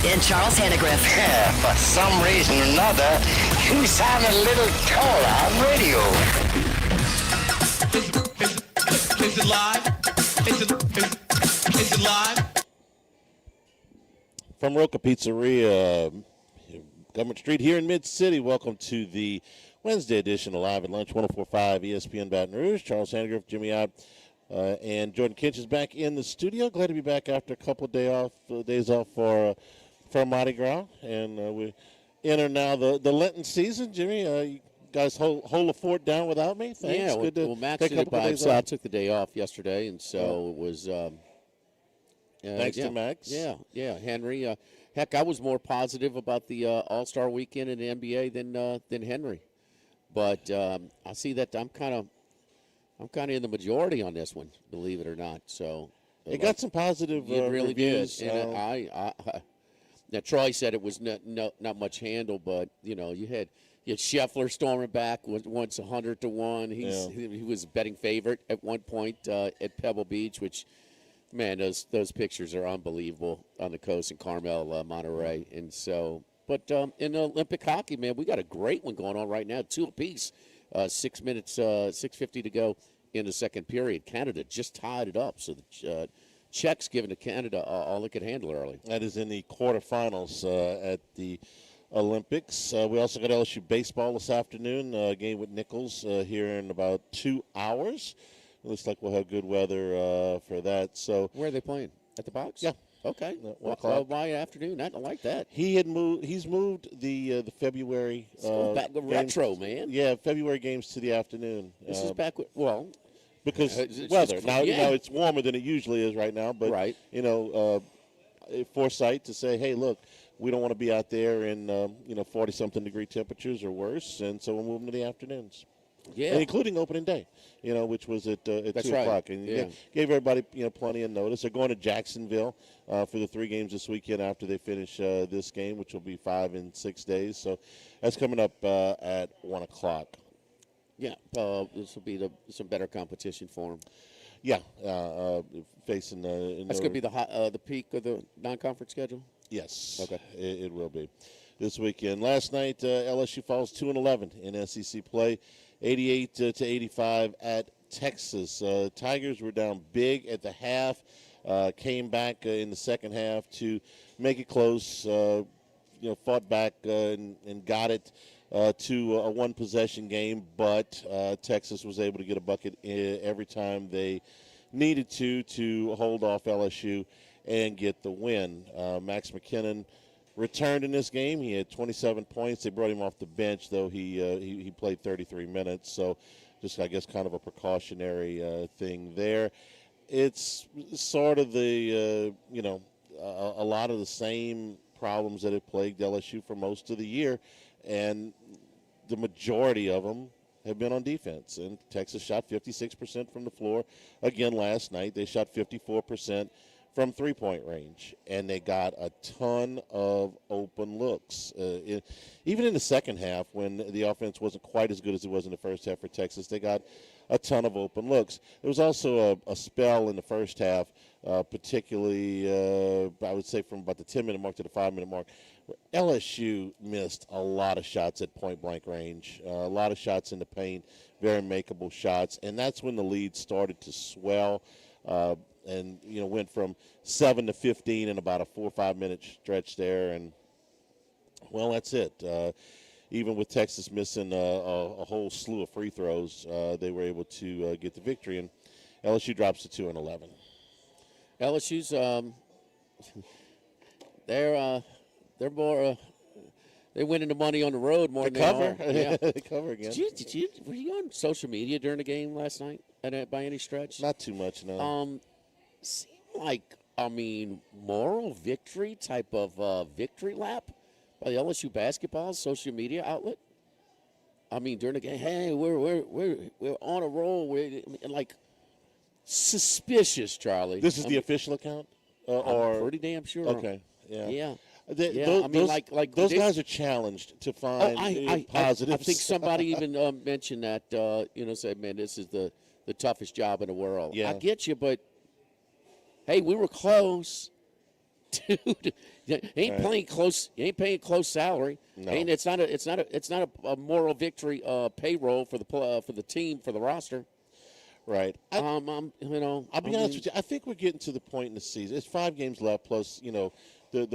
and Charles Hannegriff. Yeah, for some reason or another, you sound a little taller on radio. Is it live? Is it live? From Rocca Pizzeria, Government Street here in Mid-City. Welcome to the Wednesday edition of Live at Lunch, 104.5 ESPN Baton Rouge. Charles Hannegriff, Jimmy Ott, and Jordan Kinch is back in the studio. Glad to be back after a couple of days off for Mardi Gras. And we enter now the Lenten season. Jimmy, you guys hold the fort down without me. Thanks. Yeah, good to Max take did a it couple by days himself. I off. took the day off yesterday, and so it was. Thanks to Max. Yeah, Henry. Heck, I was more positive about the All-Star Weekend in the NBA than Henry, but I see that I'm kind of in the majority on this one, believe it or not. So It got some positive it really reviews. did. And I now Troy said it was not much handle, but you had Scheffler storming back once 100-1. He was betting favorite at one point at Pebble Beach, which. Man, those pictures are unbelievable on the coast in Carmel, Monterey. And so, but in Olympic hockey, man, we got a great one going on right now, 2 apiece. 6 minutes, 6:50 to go in the second period. Canada just tied it up, so the Czechs giving to Canada all they could handle early. That is in the quarterfinals at the Olympics. We also got LSU baseball this afternoon, game with Nichols here in about 2 hours. Looks like we'll have good weather for that. So where are they playing? At the box? Yeah. Okay. 1 o'clock. Why afternoon? I don't like that. He's moved the February. Back retro, man. Yeah, February games to the afternoon. This is back. Because it's weather. just- Now yeah. it's warmer than it usually is right now. But Right. Foresight to say, hey, look, we don't want to be out there in 40-something degree temperatures or worse, and so we're moving to the afternoons. Yeah. And including opening day, which was at 2 o'clock. And gave everybody, plenty of notice. They're going to Jacksonville for the 3 games this weekend after they finish this game, which will be 5 in 6 days. So that's coming up at 1 o'clock. Yeah, this will be some better competition for them. Yeah, facing. That's going to be the peak of the non-conference schedule. Yes. Okay. It will be this weekend. Last night, LSU falls 2-11 in SEC play, 88-85 at Texas. Tigers were down big at the half, came back in the second half to make it close. Fought back and got it to a one-possession game, but Texas was able to get a bucket every time they needed to hold off LSU and get the win. Max McKinnon returned in this game. He had 27 points. They brought him off the bench, though he played 33 minutes. So just, I guess, kind of a precautionary thing there. It's sort of the, a lot of the same problems that have plagued LSU for most of the year, and the majority of them have been on defense. And Texas shot 56% from the floor again last night. They shot 54% from three-point range, and they got a ton of open looks. Even in the second half, when the offense wasn't quite as good as it was in the first half for Texas, they got a ton of open looks. There was also a spell in the first half, particularly, I would say, from about the 10-minute mark to the 5-minute mark, where LSU missed a lot of shots at point-blank range, a lot of shots in the paint, very makeable shots, and that's when the lead started to swell. And went from 7 to 15 in about a 4 or 5 minute stretch there, and well, that's it. Even with Texas missing a whole slew of free throws, they were able to get the victory, and LSU drops to 2-11. LSU's they're more they winning the money on the road more than cover. they are. Yeah. They cover again. Were you on social media during the game last night by any stretch? Not too much, no. Seemed like, moral victory type of victory lap by the LSU basketball social media outlet. During the game, hey, we're on a roll. We're like suspicious, Charlie. This is the official account, I'm pretty damn sure. Okay, yeah. Yeah. Those guys are challenged to find positives. I think somebody even mentioned that. Said, "Man, this is the toughest job in the world." Yeah. I get you, but hey, we were close. dude, you ain't playing close. You ain't paying close salary. No. It's not a moral victory payroll for the team, for the roster. Right. I'll be honest with you. I think we're getting to the point in the season. It's 5 games left, plus the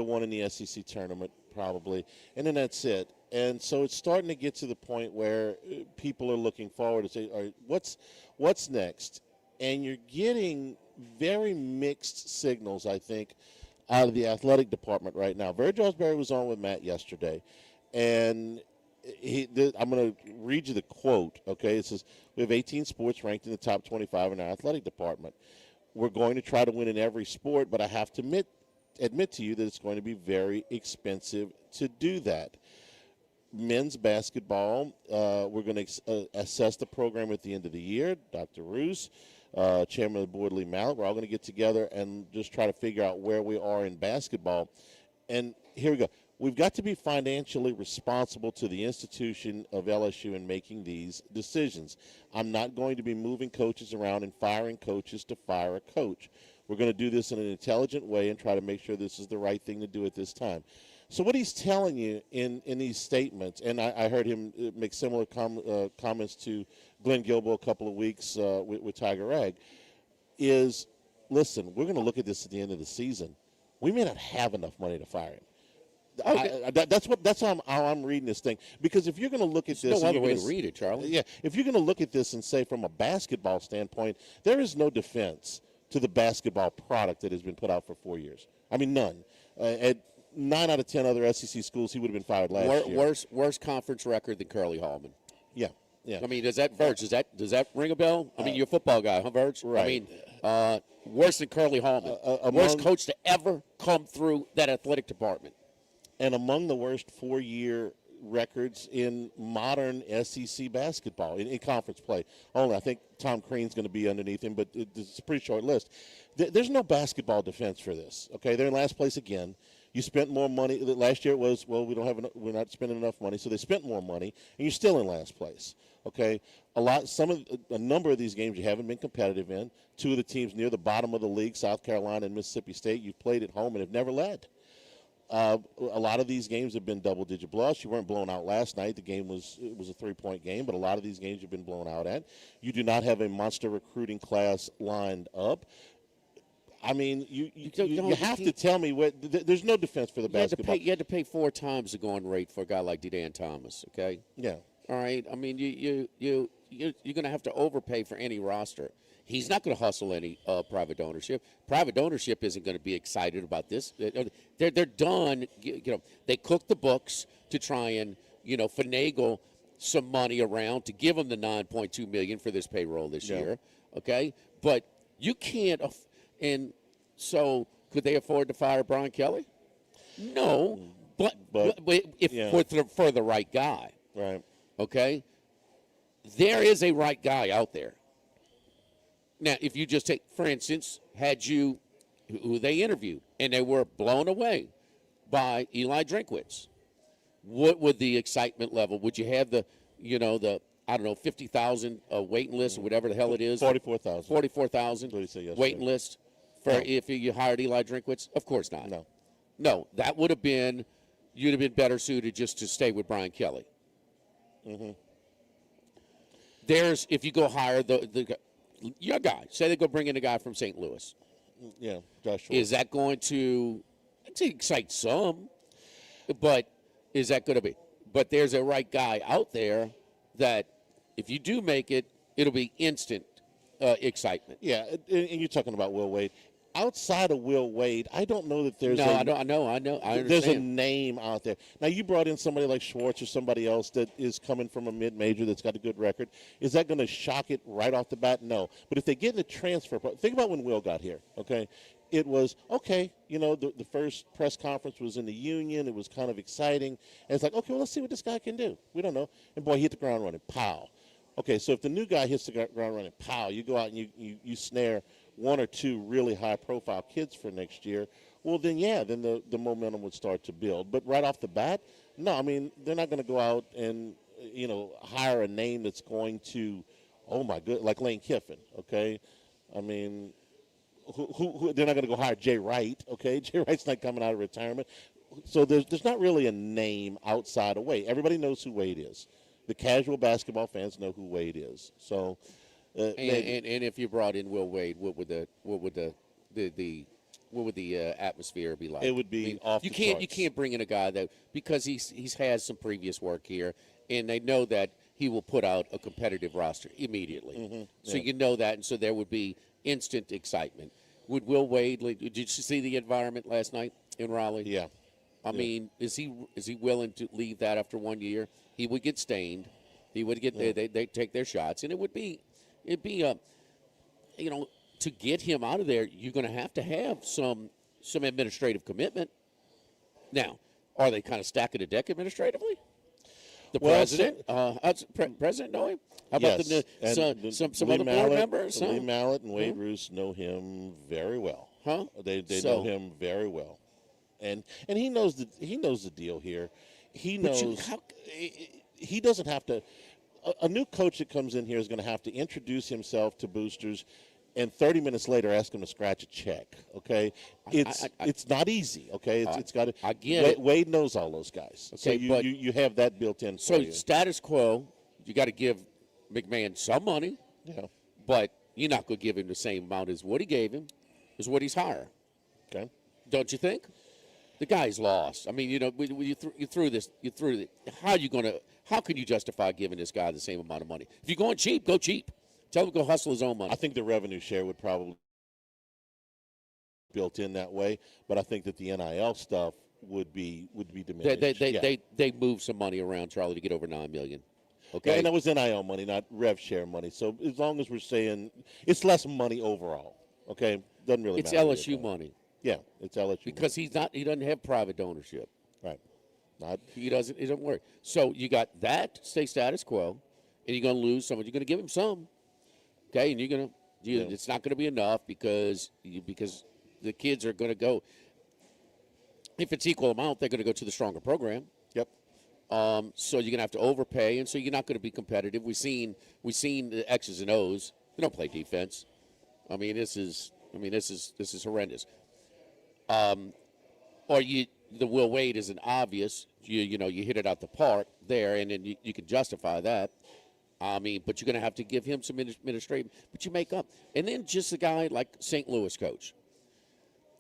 one in the SEC tournament probably, and then that's it. And so it's starting to get to the point where people are looking forward to say, all right, what's next? And you're getting very mixed signals, I think, out of the athletic department right now. Barry Josberry was on with Matt yesterday, and I'm going to read you the quote, okay? It says, we have 18 sports ranked in the top 25 in our athletic department. We're going to try to win in every sport, but I have to admit to you that it's going to be very expensive to do that. Men's basketball, we're going to assess the program at the end of the year. Dr. Roos, Chairman of the Board, Lee Mallett, we're all going to get together and just try to figure out where we are in basketball. And here we go. We've got to be financially responsible to the institution of LSU in making these decisions. I'm not going to be moving coaches around and firing coaches to fire a coach. We're going to do this in an intelligent way and try to make sure this is the right thing to do at this time. So what he's telling you in these statements, and I heard him make similar comments to Glenn Gilbo a couple of weeks with Tiger Rag, is, listen, we're going to look at this at the end of the season. We may not have enough money to fire him. Okay. That's how I'm reading this thing. Because if you're going to look at this, no other way to read it, Charlie. Yeah, if you're going to look at this and say from a basketball standpoint, there is no defense to the basketball product that has been put out for 4 years. I mean, none. At 9 out of 10 other SEC schools, he would have been fired last year. Worse conference record than Curly Hallman. Yeah. I mean, does that ring a bell? I mean, you're a football guy, huh, Verge? Right. I mean, worse than Curly Hallman. Worst coach to ever come through that athletic department. And among the worst 4-year records in modern SEC basketball in conference play. Only I think Tom Crean's going to be underneath him, but it's a pretty short list. There's no basketball defense for this. Okay, they're in last place again. You spent more money. Last year it was, well, we're not spending enough money, so they spent more money, and you're still in last place. Okay, a number of these games you haven't been competitive in. 2 of the teams near the bottom of the league, South Carolina and Mississippi State, you've played at home and have never led. A lot of these games have been double-digit blowouts. You weren't blown out last night. The game was a 3-point game, but a lot of these games you've been blown out at. You do not have a monster recruiting class lined up. I mean, you have to tell me there's no defense for the basketball. You had to pay 4 times the going rate for a guy like DeDan Thomas. Okay. Yeah. All right. I mean, you're going to have to overpay for any roster. He's not going to hustle any private ownership. Private ownership isn't going to be excited about this. They're done. They cooked the books to try and finagle some money around to give them the $9.2 million for this payroll this year. Okay, but you can't. And so, could they afford to fire Brian Kelly? No, but if for the right guy, right? Okay, there is a right guy out there. Now, if you just take, for instance, who they interviewed, and they were blown away by Eli Drinkwitz, what would the excitement level? Would you have the 50,000 waiting list or whatever the hell it is? 44,000. 44,000 waiting list for if you hired Eli Drinkwitz? Of course not. No, that would have been, you'd have been better suited just to stay with Brian Kelly. Mm-hmm. If you go hire your guy, say they go bring in a guy from St. Louis. Yeah, Josh. Is that going to excite some? But is that going to be? But there's a right guy out there that if you do make it, it'll be instant excitement. Yeah, and you're talking about Will Wade. Outside of Will Wade, I don't know that there's I understand. There's a name out there. Now, you brought in somebody like Schwartz or somebody else that is coming from a mid-major that's got a good record. Is that going to shock it right off the bat? No. But if they get in the transfer, think about when Will got here, okay? It was, okay, the first press conference was in the Union. It was kind of exciting. And it's like, okay, well, let's see what this guy can do. We don't know. And, boy, he hit the ground running. Pow. Okay, so if the new guy hits the ground running, pow, you go out and you snare 1 or 2 really high-profile kids for next year, well, then, then the momentum would start to build. But right off the bat, no, I mean, they're not going to go out and, hire a name that's going to, oh, my good, like Lane Kiffin, okay? I mean, who they're not going to go hire Jay Wright. Okay, Jay Wright's not coming out of retirement. So there's not really a name outside of Wade. Everybody knows who Wade is. The casual basketball fans know who Wade is. So, and if you brought in Will Wade, what would the atmosphere be like? It would be off the charts. You can't bring in a guy that, because he's had some previous work here, and they know that he will put out a competitive roster immediately. Mm-hmm. So Yeah. you know that, and so there would be instant excitement. Would Will Wade? Did you see the environment last night in Raleigh? Yeah. I mean, is he willing to leave that after 1 year? He would get stained. He would get they take their shots, and it'd be to get him out of there, you're going to have some administrative commitment. Now, are they kind of stacking the deck administratively? The president, president know him. How about yes. some other board members? Lee Mallett and Wade Roos know him very well. Huh? They know him very well, and he knows the deal here. He knows he doesn't have to. A new coach that comes in here is going to have to introduce himself to boosters, and 30 minutes later ask him to scratch a check. Okay, it's not easy. Okay, it's got to. I get it. Wade knows all those guys. Okay, so you have that built in. So for you. status quo, you got to give McMahon some money. Yeah. But you're not going to give him the same amount as what he gave him, is what he's hired. Okay. Don't you think? The guy's lost. I mean, you threw this. How can you justify giving this guy the same amount of money? If you're going cheap, go cheap. Tell him to go hustle his own money. I think the revenue share would probably built in that way, but I think that the NIL stuff would be diminished. They move some money around, Charlie, to get over $9 million. Okay, yeah, and that was NIL money, not rev share money. So as long as we're saying it's less money overall, okay, doesn't really it's matter. LSU money. Yeah, it's LSU because money. he doesn't have private ownership. Right. He doesn't work. So you got that stay status quo, and you're going to lose someone. You're going to give him some, okay, and it's not going to be enough because the kids are going to go. If it's equal amount, they're going to go to the stronger program. Yep. So you're going to have to overpay, and so you're not going to be competitive. We've seen the X's and O's. They don't play defense. I mean, this is horrendous. The Will Wade isn't obvious. You hit it out the park there, and then you can justify that. I mean, but you're going to have to give him some administrative. But you make up, and then just a guy like St. Louis coach.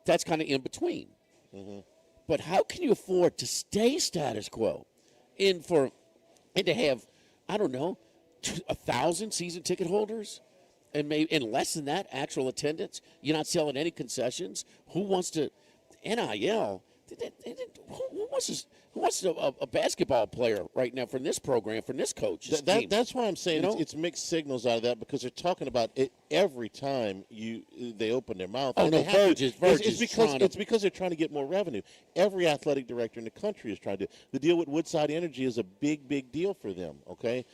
That's kind of in between. Mm-hmm. But how can you afford to stay status quo, and to have 1,000 season ticket holders? And less than that actual attendance. You're not selling any concessions. Who wants to NIL? Who wants a basketball player right now from this program, from this coach? That's why I'm saying it's mixed signals out of that, because they're talking about it every time they open their mouth. Oh, no, it's because they're trying to get more revenue. Every athletic director in the country is trying to. The deal with Woodside Energy is a big deal for them. Okay.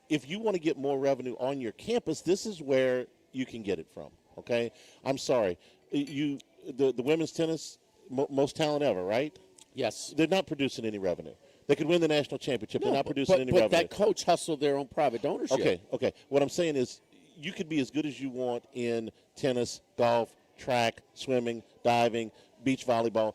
If you want to get more revenue on your campus, this is where you can get it from, okay? I'm sorry. The women's tennis, most talent ever, right? Yes. They're not producing any revenue. They could win the national championship. They're not producing any revenue. But that coach hustled their own private ownership. Okay. What I'm saying is you could be as good as you want in tennis, golf, track, swimming, diving, beach volleyball.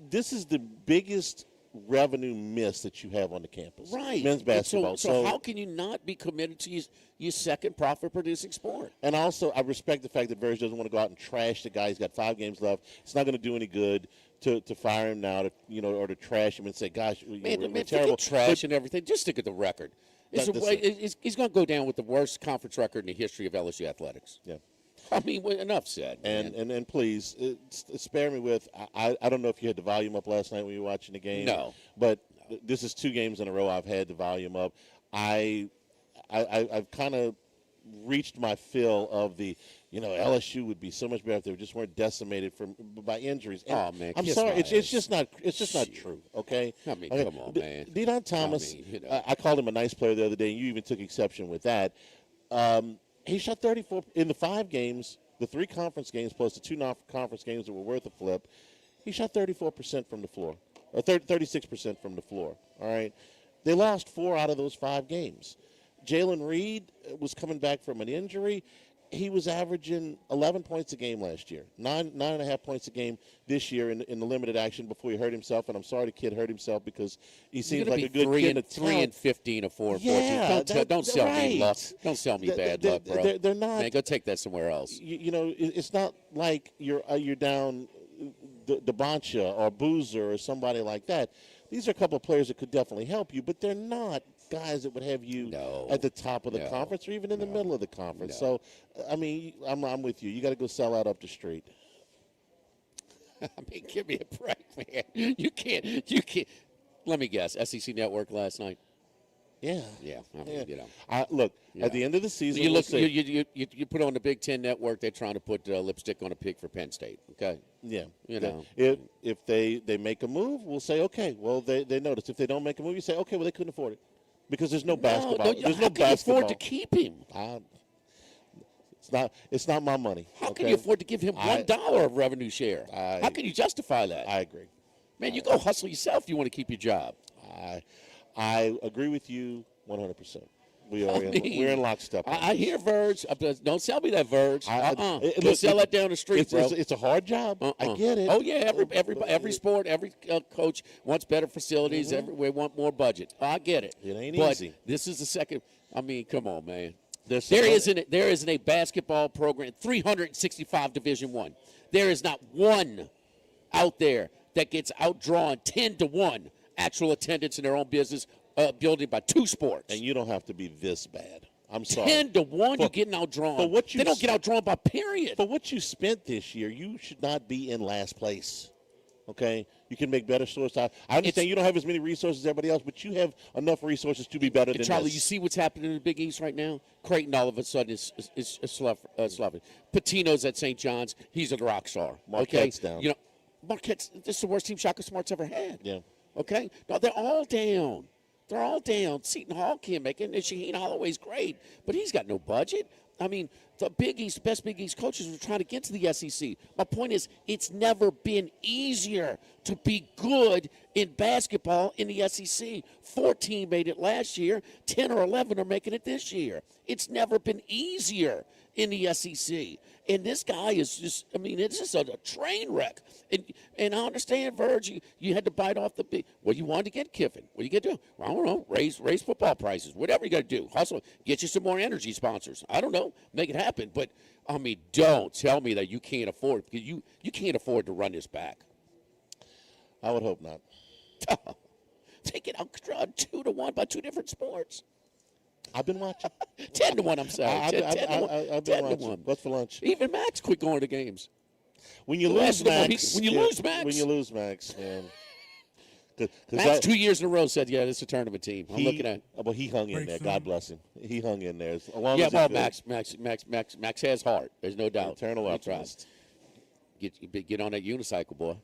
This is the biggest revenue miss that you have on the campus. Right. Men's basketball. So how can you not be committed to your second profit-producing sport? And also, I respect the fact that Verge doesn't want to go out and trash the guy. He's got 5 games left. It's not going to do any good to fire him now, or to trash him and say, gosh, we're terrible. Trash and everything. Just stick at the record. He's going to go down with the worst conference record in the history of LSU athletics. Yeah. I mean, enough said. And please spare me with. I don't know if you had the volume up last night when you were watching the game. No, but this is 2 games in a row I've had the volume up. I've kind of reached my fill of the. LSU would be so much better if they just weren't decimated by injuries. And man, I'm sorry, it's just not true. Okay. I mean, come on, man. Deon Thomas. I called him a nice player the other day, and you even took exception with that. He shot 34 in the 5 games, the 3 conference games plus the 2 non-conference games that were worth a flip. He shot 34% from the floor, or 36% from the floor. All right, they lost 4 out of those 5 games. Jalen Reed was coming back from an injury. he was averaging 11 points a game last year, 9.5 points a game this year in the limited action before he hurt himself. And I'm sorry the kid hurt himself because he seems like a good kid. 3 and 15 or 4 and 14. Don't sell me luck. Don't sell me bad luck, bro. They're not. Man, go take that somewhere else. It's not like you're down DeBoncha or Boozer or somebody like that. These are a couple of players that could definitely help you, but they're not guys that would have you at the top of the conference or even in the middle of the conference. So, I mean, I'm with you. You got to go sell out up the street. I mean, give me a break, man. You can't. Let me guess. SEC Network last night. Yeah. I mean, look, at the end of the season, you put on the Big Ten Network. They're trying to put lipstick on a pig for Penn State. Okay. Yeah. If they make a move, we'll say okay. Well, they noticed. If they don't make a move, you say okay. Well, they couldn't afford it because there's no basketball. There's no basketball. How can you afford to keep him? It's not my money. How can you afford to give him $1 of revenue share? How can you justify that? I agree. Man, you go hustle yourself if you want to keep your job. I agree with you 100%. We're in lockstep. I hear Verge. Don't sell me that Verge. Don't sell that down the street, bro. It's a hard job. I get it. Oh yeah, every sport, every coach wants better facilities. Everywhere want more budget. I get it. It ain't but easy. This is the second. I mean, come on, man. There isn't a basketball program 365 Division I. There is not one out there that gets outdrawn 10-1 actual attendance in their own business building by 2 sports. And you don't have to be this bad. I'm sorry. 10-1, you're getting outdrawn. They don't get outdrawn by period. For what you spent this year, you should not be in last place. Okay? You can make better sources. I understand you don't have as many resources as everybody else, but you have enough resources to be better than Charlie, this. you see what's happening in the Big East right now? Creighton all of a sudden is sloppy. Patino's at St. John's. He's a rock star. Marquette's down. Marquette's this is the worst team Shaka Smart's ever had. Yeah. Okay? No, they're all down. They're all down. Seton Hall can't make it. And Shaheen Holloway's great, but he's got no budget. I mean, the Big East, best Big East coaches were trying to get to the SEC. My point is, it's never been easier to be good in basketball in the SEC. 14 made it last year. 10 or 11 are making it this year. It's never been easier in the SEC. And this guy is just, I mean, it's just a train wreck. And I understand, Verge, you had to bite off the big. Well, you wanted to get Kiffin. What are you going to do? Well, I don't know. Raise football prices. Whatever you got to do. Hustle. Get you some more energy sponsors. I don't know. Make it happen. But, I mean, don't tell me that you can't afford, because you can't afford to run this back. I would hope not. Take it out 2-1 by 2 different sports. I've been watching. 10-1, I'm sorry. I've been watching. 10-1. What's for lunch? Even Max quit going to games. When you lose Max. When you lose Max, man. Max 2 years in a row said, "Yeah, this is a tournament team." I'm looking at. Well, he hung in there. God bless him. He hung in there. Max has heart. There's no doubt. Eternal optimist. Get on that unicycle, boy.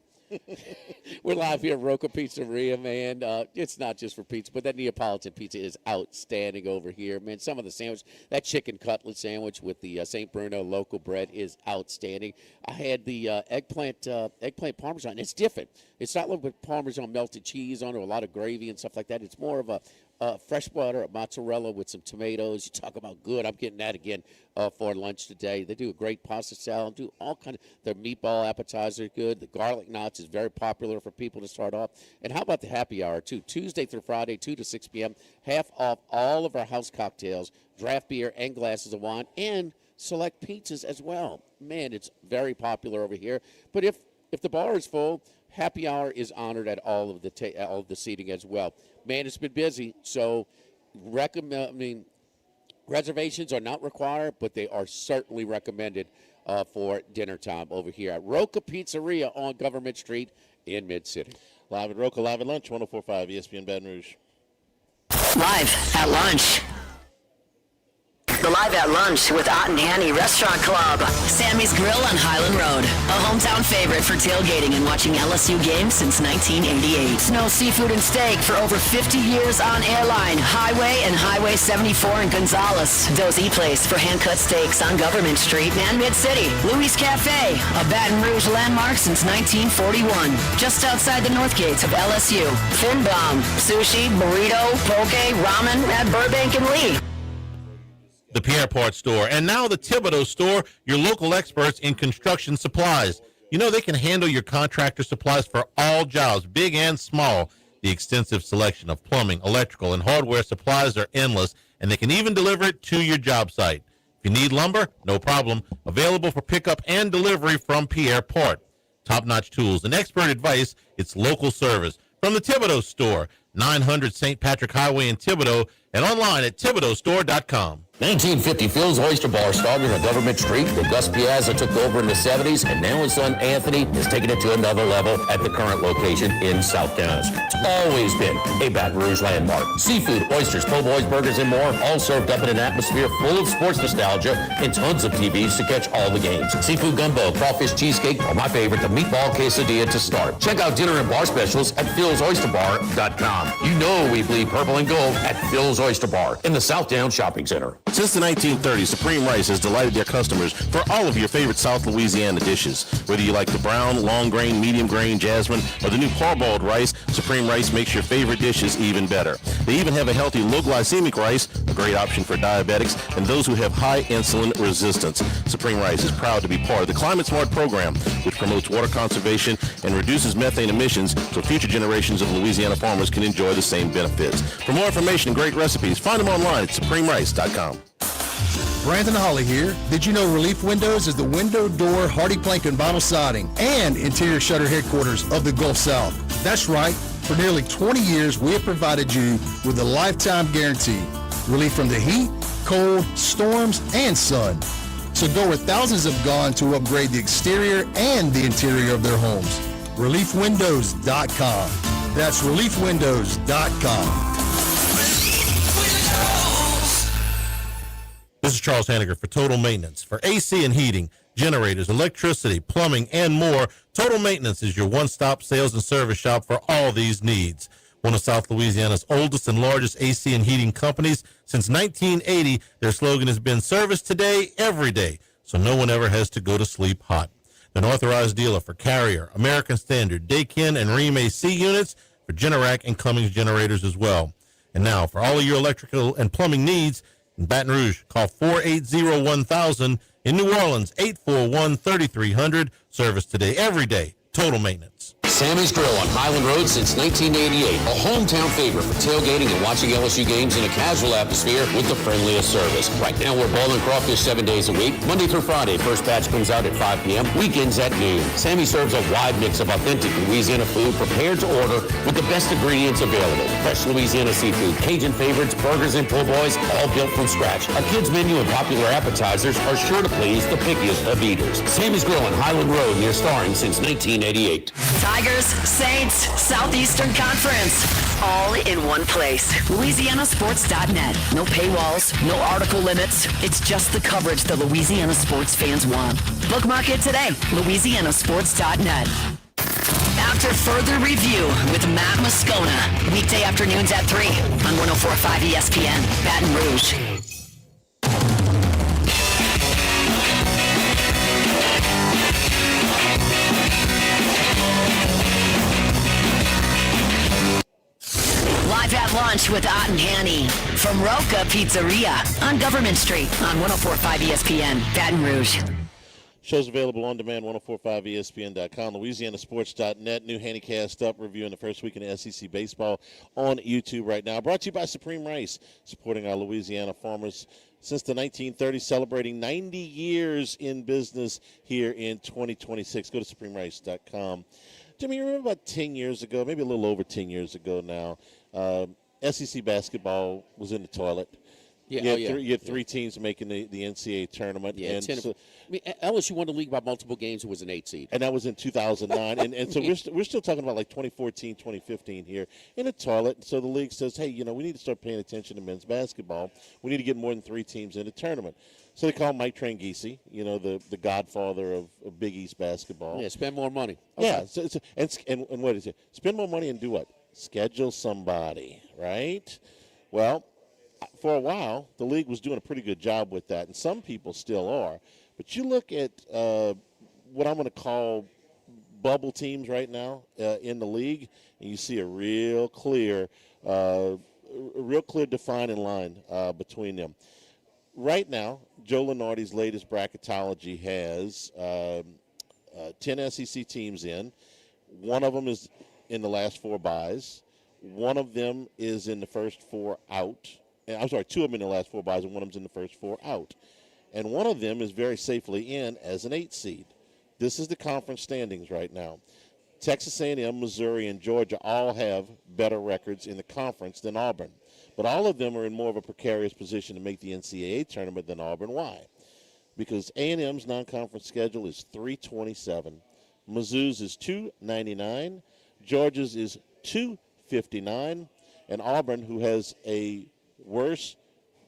We're live here at Rocca Pizzeria, man. It's not just for pizza, but that Neapolitan pizza is outstanding over here, man. Some of the sandwich, that chicken cutlet sandwich with the St. Bruno local bread is outstanding. I had the eggplant parmesan. It's different. It's not like with parmesan melted cheese on it, or a lot of gravy and stuff like that. It's more of a fresh butter, a mozzarella with some tomatoes. You talk about good. I'm getting that again for lunch today. They do a great pasta salad. Do all kind of their meatball appetizer good. The garlic knots is very popular for people to start off. And how about the happy hour too? Tuesday through Friday, 2 to 6 p.m. Half off all of our house cocktails, draft beer, and glasses of wine, and select pizzas as well. Man, it's very popular over here. But if the bar is full, happy hour is honored at all of the seating as well. Man, it's been busy, so reservations are not required, but they are certainly recommended for dinner time over here at Rocca Pizzeria on Government Street in Mid-City. Live at Rocca, live at lunch, 104.5 ESPN Baton Rouge. Live at lunch. The Live at Lunch with Ott and Annie Restaurant Club. Sammy's Grill on Highland Road. A hometown favorite for tailgating and watching LSU games since 1988. Snow Seafood and Steak for over 50 years on Airline, Highway, and Highway 74 in Gonzales. Dozy Place for hand-cut steaks on Government Street and Mid-City. Louis Cafe, a Baton Rouge landmark since 1941. Just outside the north gates of LSU. Finbaum, sushi, burrito, poke, ramen at Burbank and Lee. the Pierre Part Store, and now the Thibodeau Store, your local experts in construction supplies. You know they can handle your contractor supplies for all jobs, big and small. The extensive selection of plumbing, electrical, and hardware supplies are endless, and they can even deliver it to your job site. If you need lumber, no problem. Available for pickup and delivery from Pierre Part. Top-notch tools and expert advice, it's local service. From the Thibodeau Store, 900 St. Patrick Highway in Thibodeau, and online at thibodeaustore.com. 1950 Phil's Oyster Bar started on Government Street. The Gus Piazza took over in the 70s, and now his son Anthony is taking it to another level at the current location in South Downs. It's always been a Baton Rouge landmark. Seafood, oysters, po' boys, burgers, and more, all served up in an atmosphere full of sports nostalgia and tons of TVs to catch all the games. Seafood gumbo, crawfish cheesecake, or my favorite, the meatball quesadilla to start. Check out dinner and bar specials at philsoysterbar.com. You know we bleed purple and gold at Phil's Oyster Bar in the South Downs Shopping Center. Since the 1930s, Supreme Rice has delighted their customers for all of your favorite South Louisiana dishes. Whether you like the brown, long grain, medium grain, jasmine, or the new parboiled rice, Supreme Rice makes your favorite dishes even better. They even have a healthy low glycemic rice, a great option for diabetics and those who have high insulin resistance. Supreme Rice is proud to be part of the Climate Smart program, which promotes water conservation and reduces methane emissions so future generations of Louisiana farmers can enjoy the same benefits. For more information and great recipes, find them online at supremerice.com. Brandon Holly here. Did you know Relief Windows is the window, door, hardy plank, and vinyl siding and interior shutter headquarters of the Gulf South? That's right. For nearly 20 years, we have provided you with a lifetime guarantee. Relief from the heat, cold, storms, and sun. So go where thousands have gone to upgrade the exterior and the interior of their homes. ReliefWindows.com. That's ReliefWindows.com. This is Charles Hanniger for Total Maintenance. For AC and heating, generators, electricity, plumbing, and more, Total Maintenance is your one-stop sales and service shop for all these needs. One of South Louisiana's oldest and largest AC and heating companies. Since 1980, their slogan has been service today, every day, so no one ever has to go to sleep hot. They're an authorized dealer for Carrier, American Standard, Daikin, and Rheem AC units, for Generac and Cummins generators as well. And now, for all of your electrical and plumbing needs, in Baton Rouge, call 480-1000. In New Orleans, 841-3300. Service today, every day. Total Maintenance. Sammy's Grill on Highland Road since 1988. A hometown favorite for tailgating and watching LSU games in a casual atmosphere with the friendliest service. Right now, we're boiling crawfish 7 days a week. Monday through Friday, first batch comes out at 5 p.m. Weekends at noon. Sammy serves a wide mix of authentic Louisiana food prepared to order with the best ingredients available. Fresh Louisiana seafood, Cajun favorites, burgers, and po' boys, all built from scratch. Our kids' menu and popular appetizers are sure to please the pickiest of eaters. Sammy's Grill on Highland Road near Starring since 1988. Tigers, Saints, Southeastern Conference, all in one place. LouisianaSports.net. No paywalls, no article limits. It's just the coverage the Louisiana sports fans want. Bookmark it today. LouisianaSports.net. After further review with Matt Moscona, weekday afternoons at 3 on 104.5 ESPN, Baton Rouge. Live at lunch with Ott and Hanny from Rocca Pizzeria on Government Street on 104.5 ESPN, Baton Rouge. Show's available on demand, 1045ESPN.com, LouisianaSports.net. New Handycast up, reviewing the first week in SEC baseball on YouTube right now. Brought to you by Supreme Rice, supporting our Louisiana farmers since the 1930s, celebrating 90 years in business here in 2026. Go to SupremeRice.com. Jimmy, you remember about 10 years ago, maybe a little over 10 years ago now, SEC basketball was in the toilet. Yeah, you had three teams making the NCAA tournament. Yeah, and so, LSU won the league by multiple games. It was an 8 seed. And that was in 2009. and so we're still talking about like 2014, 2015 here in the toilet. So the league says, hey, we need to start paying attention to men's basketball. We need to get more than 3 teams in the tournament. So they call Mike Tranghese, the godfather of Big East basketball. Yeah, spend more money. Okay. Yeah, and what is it? Spend more money and do what? Schedule somebody, right? Well, for a while, the league was doing a pretty good job with that, and some people still are. But you look at what I'm going to call bubble teams right now in the league, and you see a real clear defining line between them. right now, Joe Lunardi's latest bracketology has 10 SEC teams in. One of them is in the last 4 byes. One of them is in the first 4 out. I'm sorry, 2 of them in the last 4 byes, and one of them's in the first 4 out. And one of them is very safely in as an 8 seed. This is the conference standings right now. Texas A&M, Missouri, and Georgia all have better records in the conference than Auburn. But all of them are in more of a precarious position to make the NCAA tournament than Auburn. Why? Because A&M's non-conference schedule is 327. Mizzou's is 299. Georgia's is 259. And Auburn, who has a worse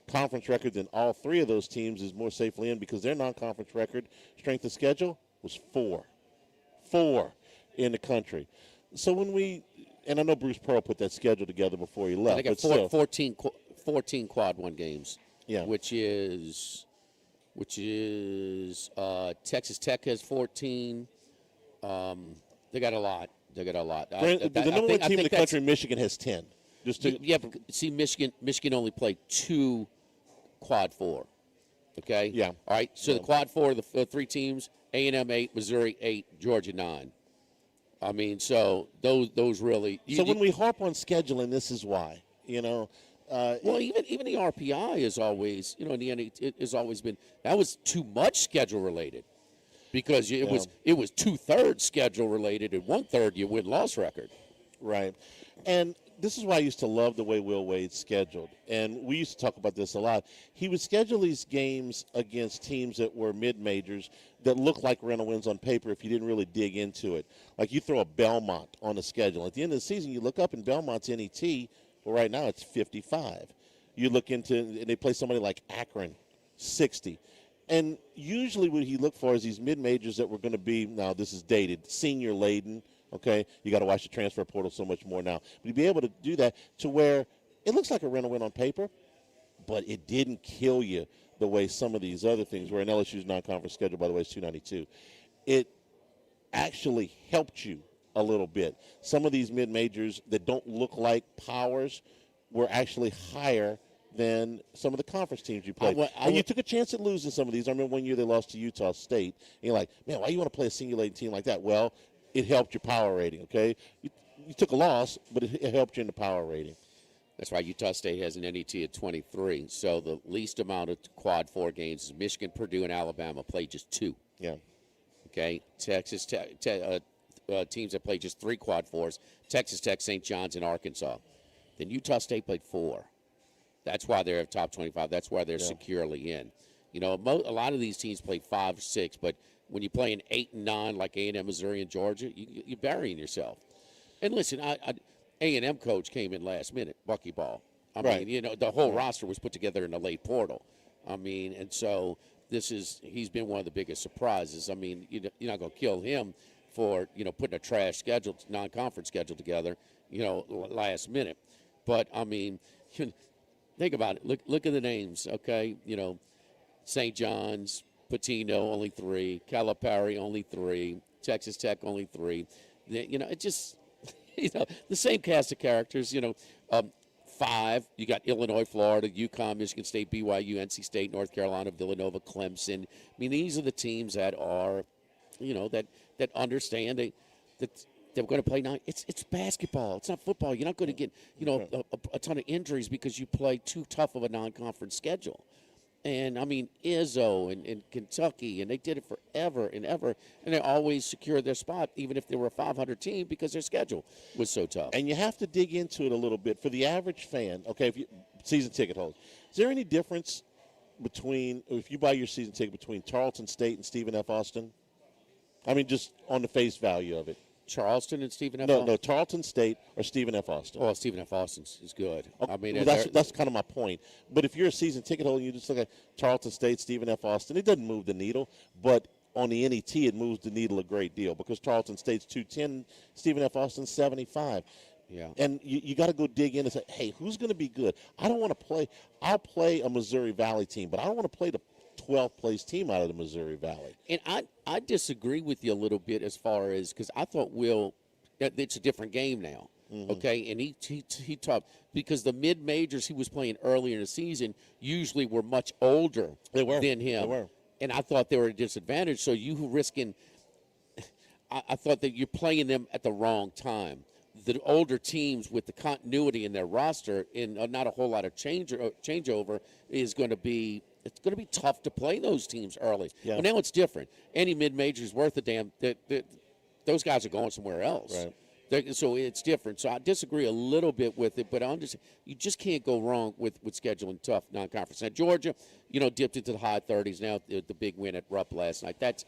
conference record than all 3 of those teams, is more safely in because their non-conference record strength of schedule was 4. 4 in the country. So when we, and I know Bruce Pearl put that schedule together before he left. They got 14 quad 1 games. Yeah. Which is Texas Tech has 14. They got a lot. The number one team in the country, Michigan, has 10. Yeah, but see, Michigan only played 2 quad 4. Okay. Yeah. All right. So the quad 4, the 3 teams: A&M 8, Missouri 8, Georgia 9. I mean, so those really. When we harp on scheduling, this is why. Well, even the RPI is always, in the end, it has always been that was too much schedule related, because it was 2/3 schedule related and 1/3 your win-loss record. Right, and this is why I used to love the way Will Wade scheduled, and we used to talk about this a lot. He would schedule these games against teams that were mid-majors that looked like rental wins on paper if you didn't really dig into it. Like you throw a Belmont on the schedule. At the end of the season, you look up and Belmont's NET, well, right now it's 55. You look into, and they play somebody like Akron, 60. And usually what he looked for is these mid-majors that were going to be, now this is dated, senior laden. Okay, you got to watch the transfer portal so much more now. But you'd be able to do that to where it looks like a rental win on paper, but it didn't kill you the way some of these other things were. In LSU's non-conference schedule, by the way, is 292. It actually helped you a little bit. Some of these mid-majors that don't look like powers were actually higher than some of the conference teams you played. And you took a chance at losing some of these. I remember one year they lost to Utah State. And you're like, man, why you want to play a single-laden team like that? Well, it helped your power rating, okay? You took a loss, but it helped you in the power rating. That's right. Utah State has an NET at 23. So the least amount of quad 4 games is Michigan, Purdue, and Alabama played just 2. Yeah. Okay. Texas teams that played just 3 quad 4s: Texas Tech, St. John's, and Arkansas. Then Utah State played 4. That's why they're top 25. That's why they're securely in. A lot of these teams played 5 or 6, but when you play an 8 and 9 like A&M, Missouri, and Georgia, you're burying yourself. And listen, A&M coach came in last minute, Bucky Ball. I mean, the whole roster was put together in the late portal. I mean, and so he's been one of the biggest surprises. I mean, you're not going to kill him for, putting a trash schedule, non-conference schedule together, last minute. But, I mean, think about it. Look at the names, okay? St. John's, Patino, only 3. Calipari, only 3. Texas Tech, only 3. It just, the same cast of characters, 5. You got Illinois, Florida, UConn, Michigan State, BYU, NC State, North Carolina, Villanova, Clemson. I mean, these are the teams that are, that understand that they're going to play now. It's basketball. It's not football. You're not going to get, a ton of injuries because you play too tough of a non-conference schedule. And, I mean, Izzo and Kentucky, and they did it forever and ever, and they always secured their spot, even if they were a 500 team, because their schedule was so tough. And you have to dig into it a little bit. For the average fan, okay, if you season ticket holder, is there any difference if you buy your season ticket between Tarleton State and Stephen F. Austin? I mean, just on the face value of it. Charleston and Stephen F. Austin? No, Tarleton State or Stephen F. Austin. Oh, Stephen F. Austin is good. Okay, I mean, that's kind of my point. But if you're a season ticket holder and you just look at Tarleton State, Stephen F. Austin, it doesn't move the needle. But on the NET, it moves the needle a great deal because Tarleton State's 210, Stephen F. Austin's 75. Yeah. And you got to go dig in and say, hey, who's going to be good? I don't want to play. I'll play a Missouri Valley team, but I don't want to play the 12th place team out of the Missouri Valley. And I disagree with you a little bit as far as, because I thought it's a different game now. Okay, and he talked because the mid majors he was playing earlier in the season usually were much older than him. They were. And I thought they were at a disadvantage. So you were risking. I thought that you're playing them at the wrong time. The older teams with the continuity in their roster and not a whole lot of changeover is going to be. It's going to be tough to play those teams early. Yeah. But now it's different. Any mid major is worth a damn. Those guys are going somewhere else. Right. So it's different. So I disagree a little bit with it, but you just can't go wrong with scheduling tough non-conference. Now Georgia, dipped into the high 30s now. The big win at Rupp last night. That's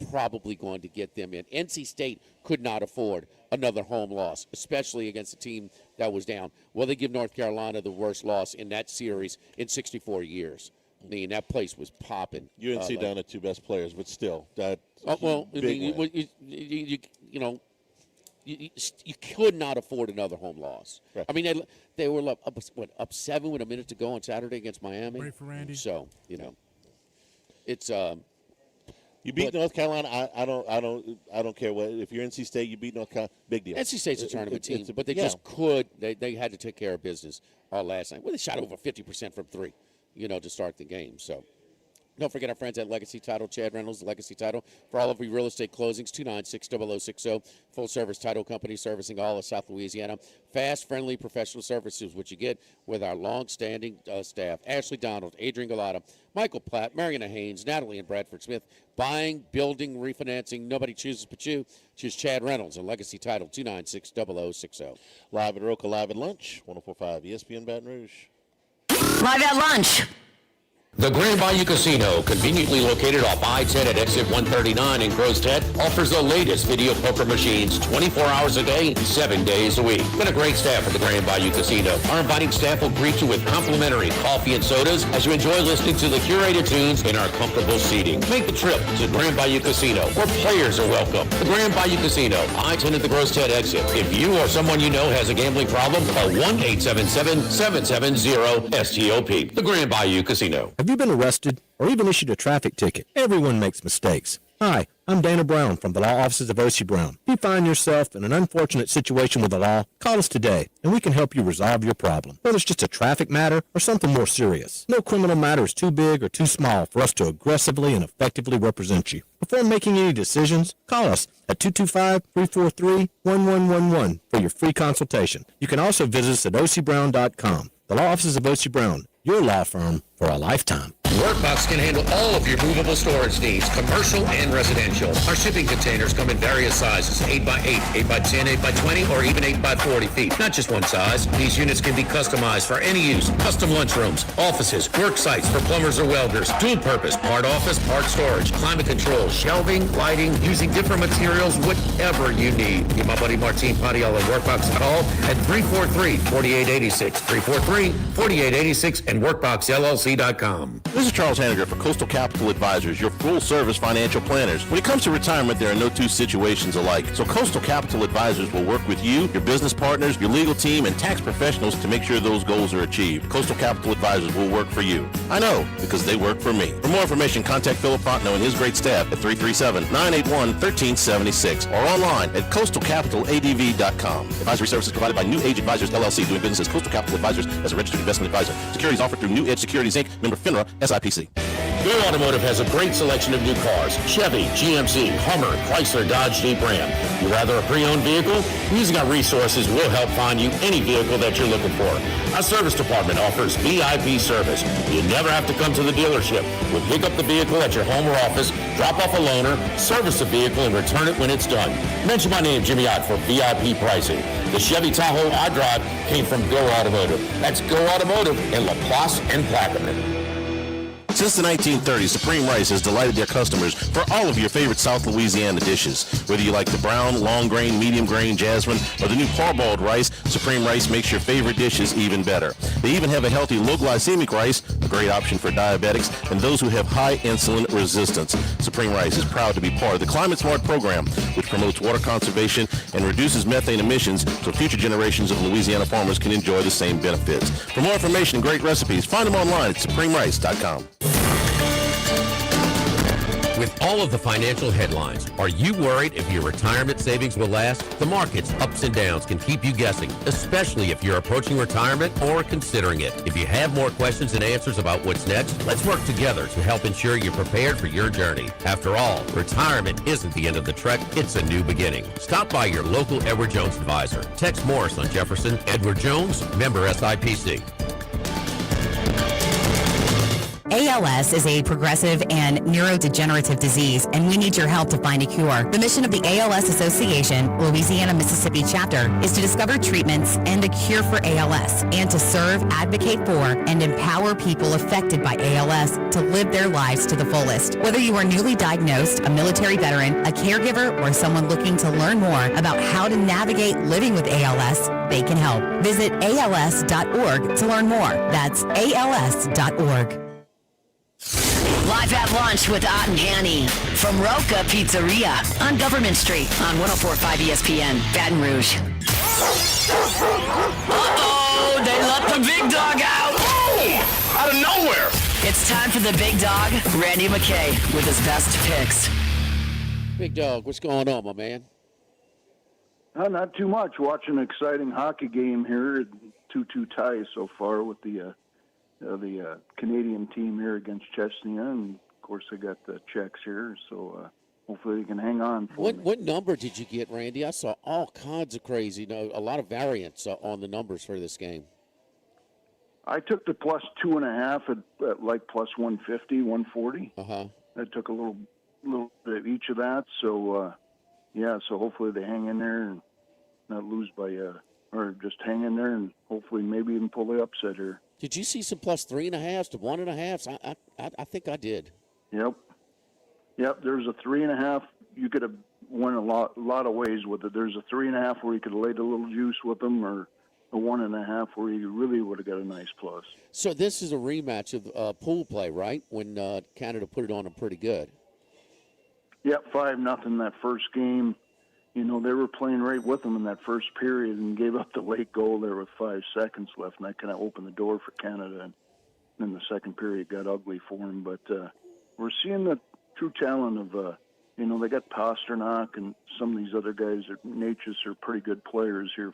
probably going to get them in. NC State could not afford another home loss, especially against a team that was down. Well, they give North Carolina the worst loss in that series in 64 years. I mean, that place was popping. UNC down to two best players, but still, that. You could not afford another home loss. Right. I mean, they were up 7 with a minute to go on Saturday against Miami. Great for Randy. So it's You beat North Carolina. I don't care what. If you're NC State, you beat North Carolina. Big deal. NC State's a tournament team, but they just could. They had to take care of business last night. Well, they shot over 50% from three, to start the game. So. Don't forget our friends at Legacy Title, Chad Reynolds, Legacy Title. For all of your real estate closings, 296-0060. Full-service title company servicing all of South Louisiana. Fast, friendly, professional services, which you get with our long-standing staff. Ashley Donald, Adrian Galata, Michael Platt, Mariana Haynes, Natalie and Bradford Smith. Buying, building, refinancing. Nobody chooses but you. Choose Chad Reynolds and Legacy Title, 296-0060. Live at Rocca, live at lunch, 104.5 ESPN Baton Rouge. Live at lunch. The Grand Bayou Casino, conveniently located off I-10 at exit 139 in Crozet, offers the latest video poker machines 24 hours a day, 7 days a week. Got a great staff at the Grand Bayou Casino. Our inviting staff will greet you with complimentary coffee and sodas as you enjoy listening to the curated tunes in our comfortable seating. Make the trip to the Grand Bayou Casino, where players are welcome. The Grand Bayou Casino, I-10 at the Crozet exit. If you or someone you know has a gambling problem, call 1-877-770-STOP. The Grand Bayou Casino. Have you been arrested or even issued a traffic ticket? Everyone makes mistakes. Hi, I'm Dana Brown from the law offices of O.C. Brown. If you find yourself in an unfortunate situation with the law, call us today and we can help you resolve your problem. Whether it's just a traffic matter or something more serious. No criminal matter is too big or too small for us to aggressively and effectively represent you. Before making any decisions, call us at 225-343-1111 for your free consultation. You can also visit us at ocbrown.com. The law offices of O.C. Brown, your law firm for a lifetime. Workbox can handle all of your movable storage needs, commercial and residential. Our shipping containers come in various sizes, 8x8, 8x10, 8x20, or even 8x40 feet. Not just one size. These units can be customized for any use. Custom lunchrooms, offices, work sites for plumbers or welders, dual purpose, part office, part storage, climate control, shelving, lighting, using different materials, whatever you need. Give my buddy Martin Padiel at Workbox a call at 343-4886, 343-4886, and WorkboxLLC.com. This is Charles Hanniger for Coastal Capital Advisors, your full-service financial planners. When it comes to retirement, there are no two situations alike. So Coastal Capital Advisors will work with you, your business partners, your legal team, and tax professionals to make sure those goals are achieved. Coastal Capital Advisors will work for you. I know, because they work for me. For more information, contact Philip Fontenot and his great staff at 337-981-1376 or online at coastalcapitaladv.com. Advisory services provided by New Age Advisors, LLC, doing business as Coastal Capital Advisors as a registered investment advisor. Securities offered through New Edge Securities, Inc., member FINRA, SIPC. Go Automotive has a great selection of new cars. Chevy, GMC, Hummer, Chrysler, Dodge, Jeep, Ram. You rather a pre-owned vehicle? Using our resources will help find you any vehicle that you're looking for. Our service department offers VIP service. You never have to come to the dealership. We'll pick up the vehicle at your home or office, drop off a loaner, service the vehicle, and return it when it's done. Mention my name, Jimmy Ott, for VIP pricing. The Chevy Tahoe I drive came from Go Automotive. That's Go Automotive in LaPlace and Plaquemine. Since the 1930s, Supreme Rice has delighted their customers for all of your favorite South Louisiana dishes. Whether you like the brown, long grain, medium grain, jasmine, or the new parboiled rice, Supreme Rice makes your favorite dishes even better. They even have a healthy low glycemic rice, a great option for diabetics and those who have high insulin resistance. Supreme Rice is proud to be part of the Climate Smart program, which promotes water conservation and reduces methane emissions so future generations of Louisiana farmers can enjoy the same benefits. For more information and great recipes, find them online at supremerice.com. With all of the financial headlines, are you worried if your retirement savings will last? The market's ups and downs can keep you guessing, especially if you're approaching retirement or considering it. If you have more questions and answers about what's next, let's work together to help ensure you're prepared for your journey. After all, retirement isn't the end of the trek, it's a new beginning. Stop by your local Edward Jones advisor. Tex Morris on Jefferson. Edward Jones, member SIPC. ALS is a progressive and neurodegenerative disease, and we need your help to find a cure. The mission of the ALS Association, Louisiana-Mississippi chapter, is to discover treatments and a cure for ALS, and to serve, advocate for, and empower people affected by ALS to live their lives to the fullest. Whether you are newly diagnosed, a military veteran, a caregiver, or someone looking to learn more about how to navigate living with ALS, they can help. Visit als.org to learn more. That's als.org. Live at lunch with Ott and Hanny from Rocca Pizzeria on Government Street on 104.5 ESPN, Baton Rouge. Uh-oh, they let the big dog out. Oh, out of nowhere. It's time for the big dog, Randy McKay, with his best picks. Big dog, what's going on, my man? Not too much. Watching an exciting hockey game here. 2-2 tie so far with the Canadian team here against Chechnya, and of course I got the Czechs here, so hopefully they can hang on. What number did you get, Randy? I saw all kinds of crazy, a lot of variance on the numbers for this game. I took the plus 2.5 at like plus 150, 140. I took a little bit of each of that, so so hopefully they hang in there and not lose by or just hang in there and hopefully maybe even pull the upset here. Did you see some plus 3.5s to 1.5s? I think I did. Yep. There's a 3.5. You could have won a lot of ways with it. There's a 3.5 where you could have laid a little juice with them, or a 1.5 where you really would have got a nice plus. So this is a rematch of pool play, right? When Canada put it on them pretty good. Yep, 5-0 that first game. They were playing right with them in that first period and gave up the late goal there with 5 seconds left, and that kind of opened the door for Canada. And then the second period got ugly for them. But we're seeing the true talent of, they got Pasternak and some of these other guys. Natchez are pretty good players here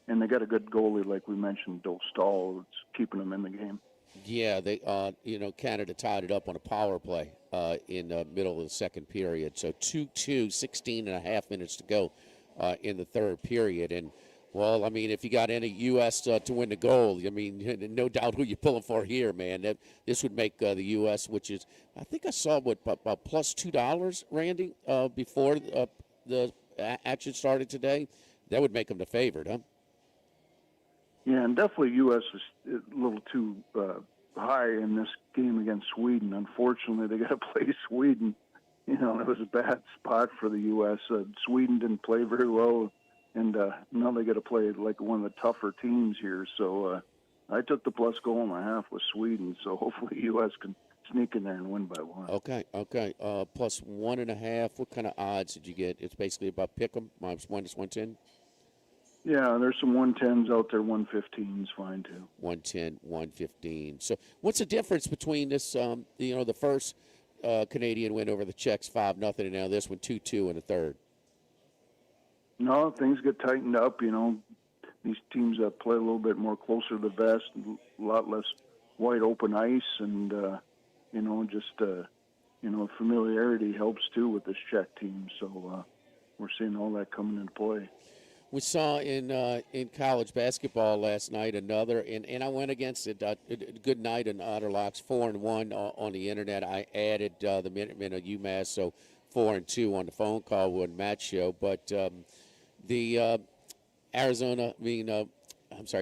and they got a good goalie, like we mentioned, Dostal. It's keeping them in the game. Yeah, they, Canada tied it up on a power play in the middle of the second period. So 2-2, 16 and a half minutes to go in the third period. And, well, I mean, if you got any U.S. To win the gold, I mean, no doubt who you're pulling for here, man. This would make the U.S., which is, I think I saw, about plus $2, Randy, before the action started today. That would make them the favorite, huh? Yeah, and definitely U.S. is a little too high in this game against Sweden. Unfortunately, they got to play Sweden. It was a bad spot for the U.S. Sweden didn't play very well, and now they got to play like one of the tougher teams here. So I took the plus goal and a half with Sweden, so hopefully U.S. can sneak in there and win by one. Okay. Plus 1.5. What kind of odds did you get? It's basically about pick 'em, minus 1 to 110. Yeah, there's some 110s out there. 115's fine too. 110, 115. So what's the difference between this, the first Canadian win over the Czechs 5-0, and now this one 2-2 in the third? No, things get tightened up. These teams play a little bit more closer to the vest, a lot less wide open ice, and familiarity helps too with this Czech team. So we're seeing all that coming into play. We saw in college basketball last night another, and I went against it. Good night in Otterlocks, 4-1 on the internet. I added the Minutemen of UMass, so 4-2 on the phone call with Matt's show. But the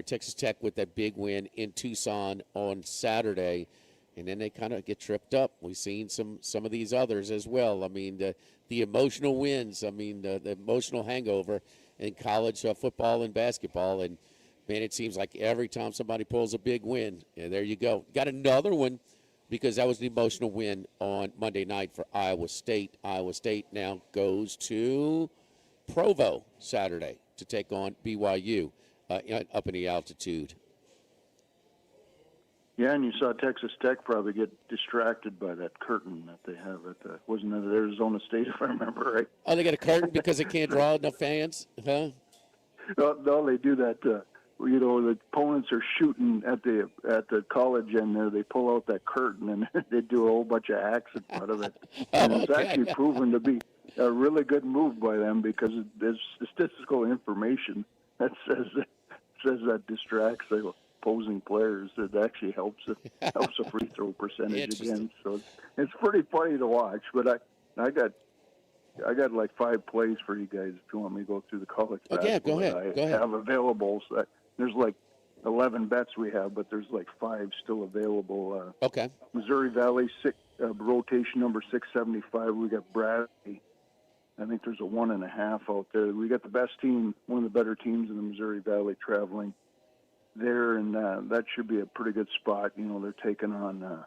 Texas Tech with that big win in Tucson on Saturday, and then they kind of get tripped up. We've seen some of these others as well. I mean, the emotional wins. I mean, the emotional hangover in college football and basketball. And, man, it seems like every time somebody pulls a big win, and there you go. Got another one because that was the emotional win on Monday night for Iowa State. Iowa State now goes to Provo Saturday to take on BYU up in the altitude. Yeah, and you saw Texas Tech probably get distracted by that curtain that they have at the, wasn't it at Arizona State, if I remember right? Oh, they got a curtain because they can't draw enough fans, huh? No, they do that. The opponents are shooting at the college end there. They pull out that curtain and they do a whole bunch of acts in front of it. And it's actually proven to be a really good move by them because there's statistical information that says that distracts the opposing players. It actually helps a free throw percentage again. So it's pretty funny to watch. But I got like 5 plays for you guys if you want me to go through the college basketball. Yeah, go ahead. I have available. So there's like 11 bets we have, but there's like 5 still available. Okay. Missouri Valley, rotation number 675. We got Bradley. I think there's a 1.5 out there. We got the best team, one of the better teams in the Missouri Valley traveling there, and that should be a pretty good spot. They're taking on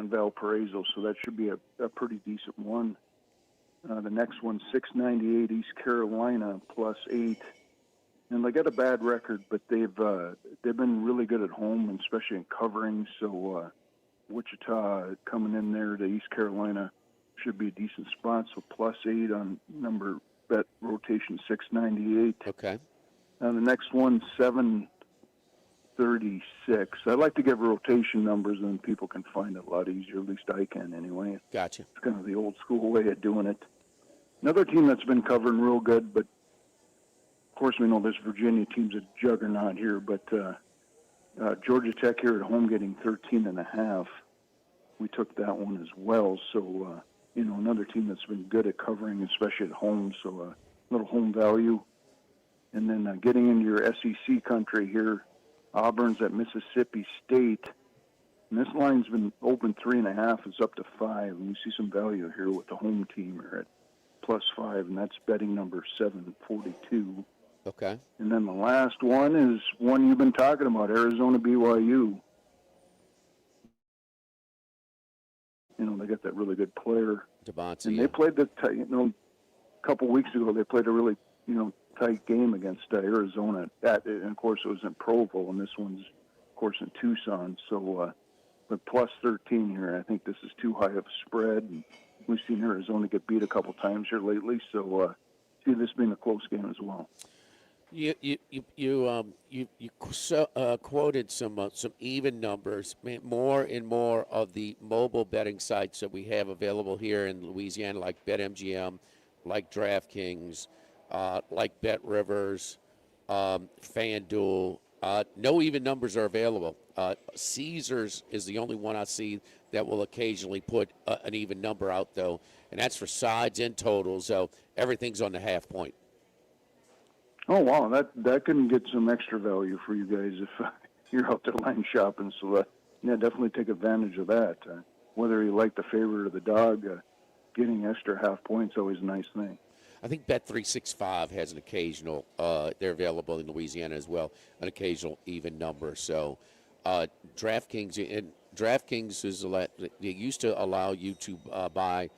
Valparaiso, so that should be a pretty decent one. The next one, 698 East Carolina +8, and they got a bad record, but they've been really good at home, and especially in covering. So Wichita coming in there to East Carolina should be a decent spot. So +8 on number bet rotation 698. Okay. The next one, 736. I like to give rotation numbers, and people can find it a lot easier. At least I can, anyway. Gotcha. It's kind of the old school way of doing it. Another team that's been covering real good, but of course we know this Virginia team's a juggernaut here. But Georgia Tech here at home getting 13.5. We took that one as well. So another team that's been good at covering, especially at home. So a little home value. And then getting into your SEC country here, Auburn's at Mississippi State. And this line's been open 3.5. It's up to 5. And we see some value here with the home team here at +5. And that's betting number 742. Okay. And then the last one is one you've been talking about, Arizona BYU. They got that really good player. Devontae. And they played a couple weeks ago, they played a really, tight game against Arizona. And of course, it was in Provo, and this one's, of course, in Tucson. So, but +13 here. I think this is too high of a spread. And we've seen Arizona get beat a couple times here lately. So, see this being a close game as well. You quoted some even numbers. More and more of the mobile betting sites that we have available here in Louisiana, like BetMGM, like DraftKings, like BetRivers, FanDuel. No even numbers are available. Caesars is the only one I see that will occasionally put an even number out, though, and that's for sides and totals. So everything's on the half point. Oh, wow, that can get some extra value for you guys if you're out there line shopping. So, definitely take advantage of that. Whether you like the favorite or the dog, getting extra half points always a nice thing. I think Bet365 has an occasional, they're available in Louisiana as well, an occasional even number. So DraftKings is, they used to allow you to buy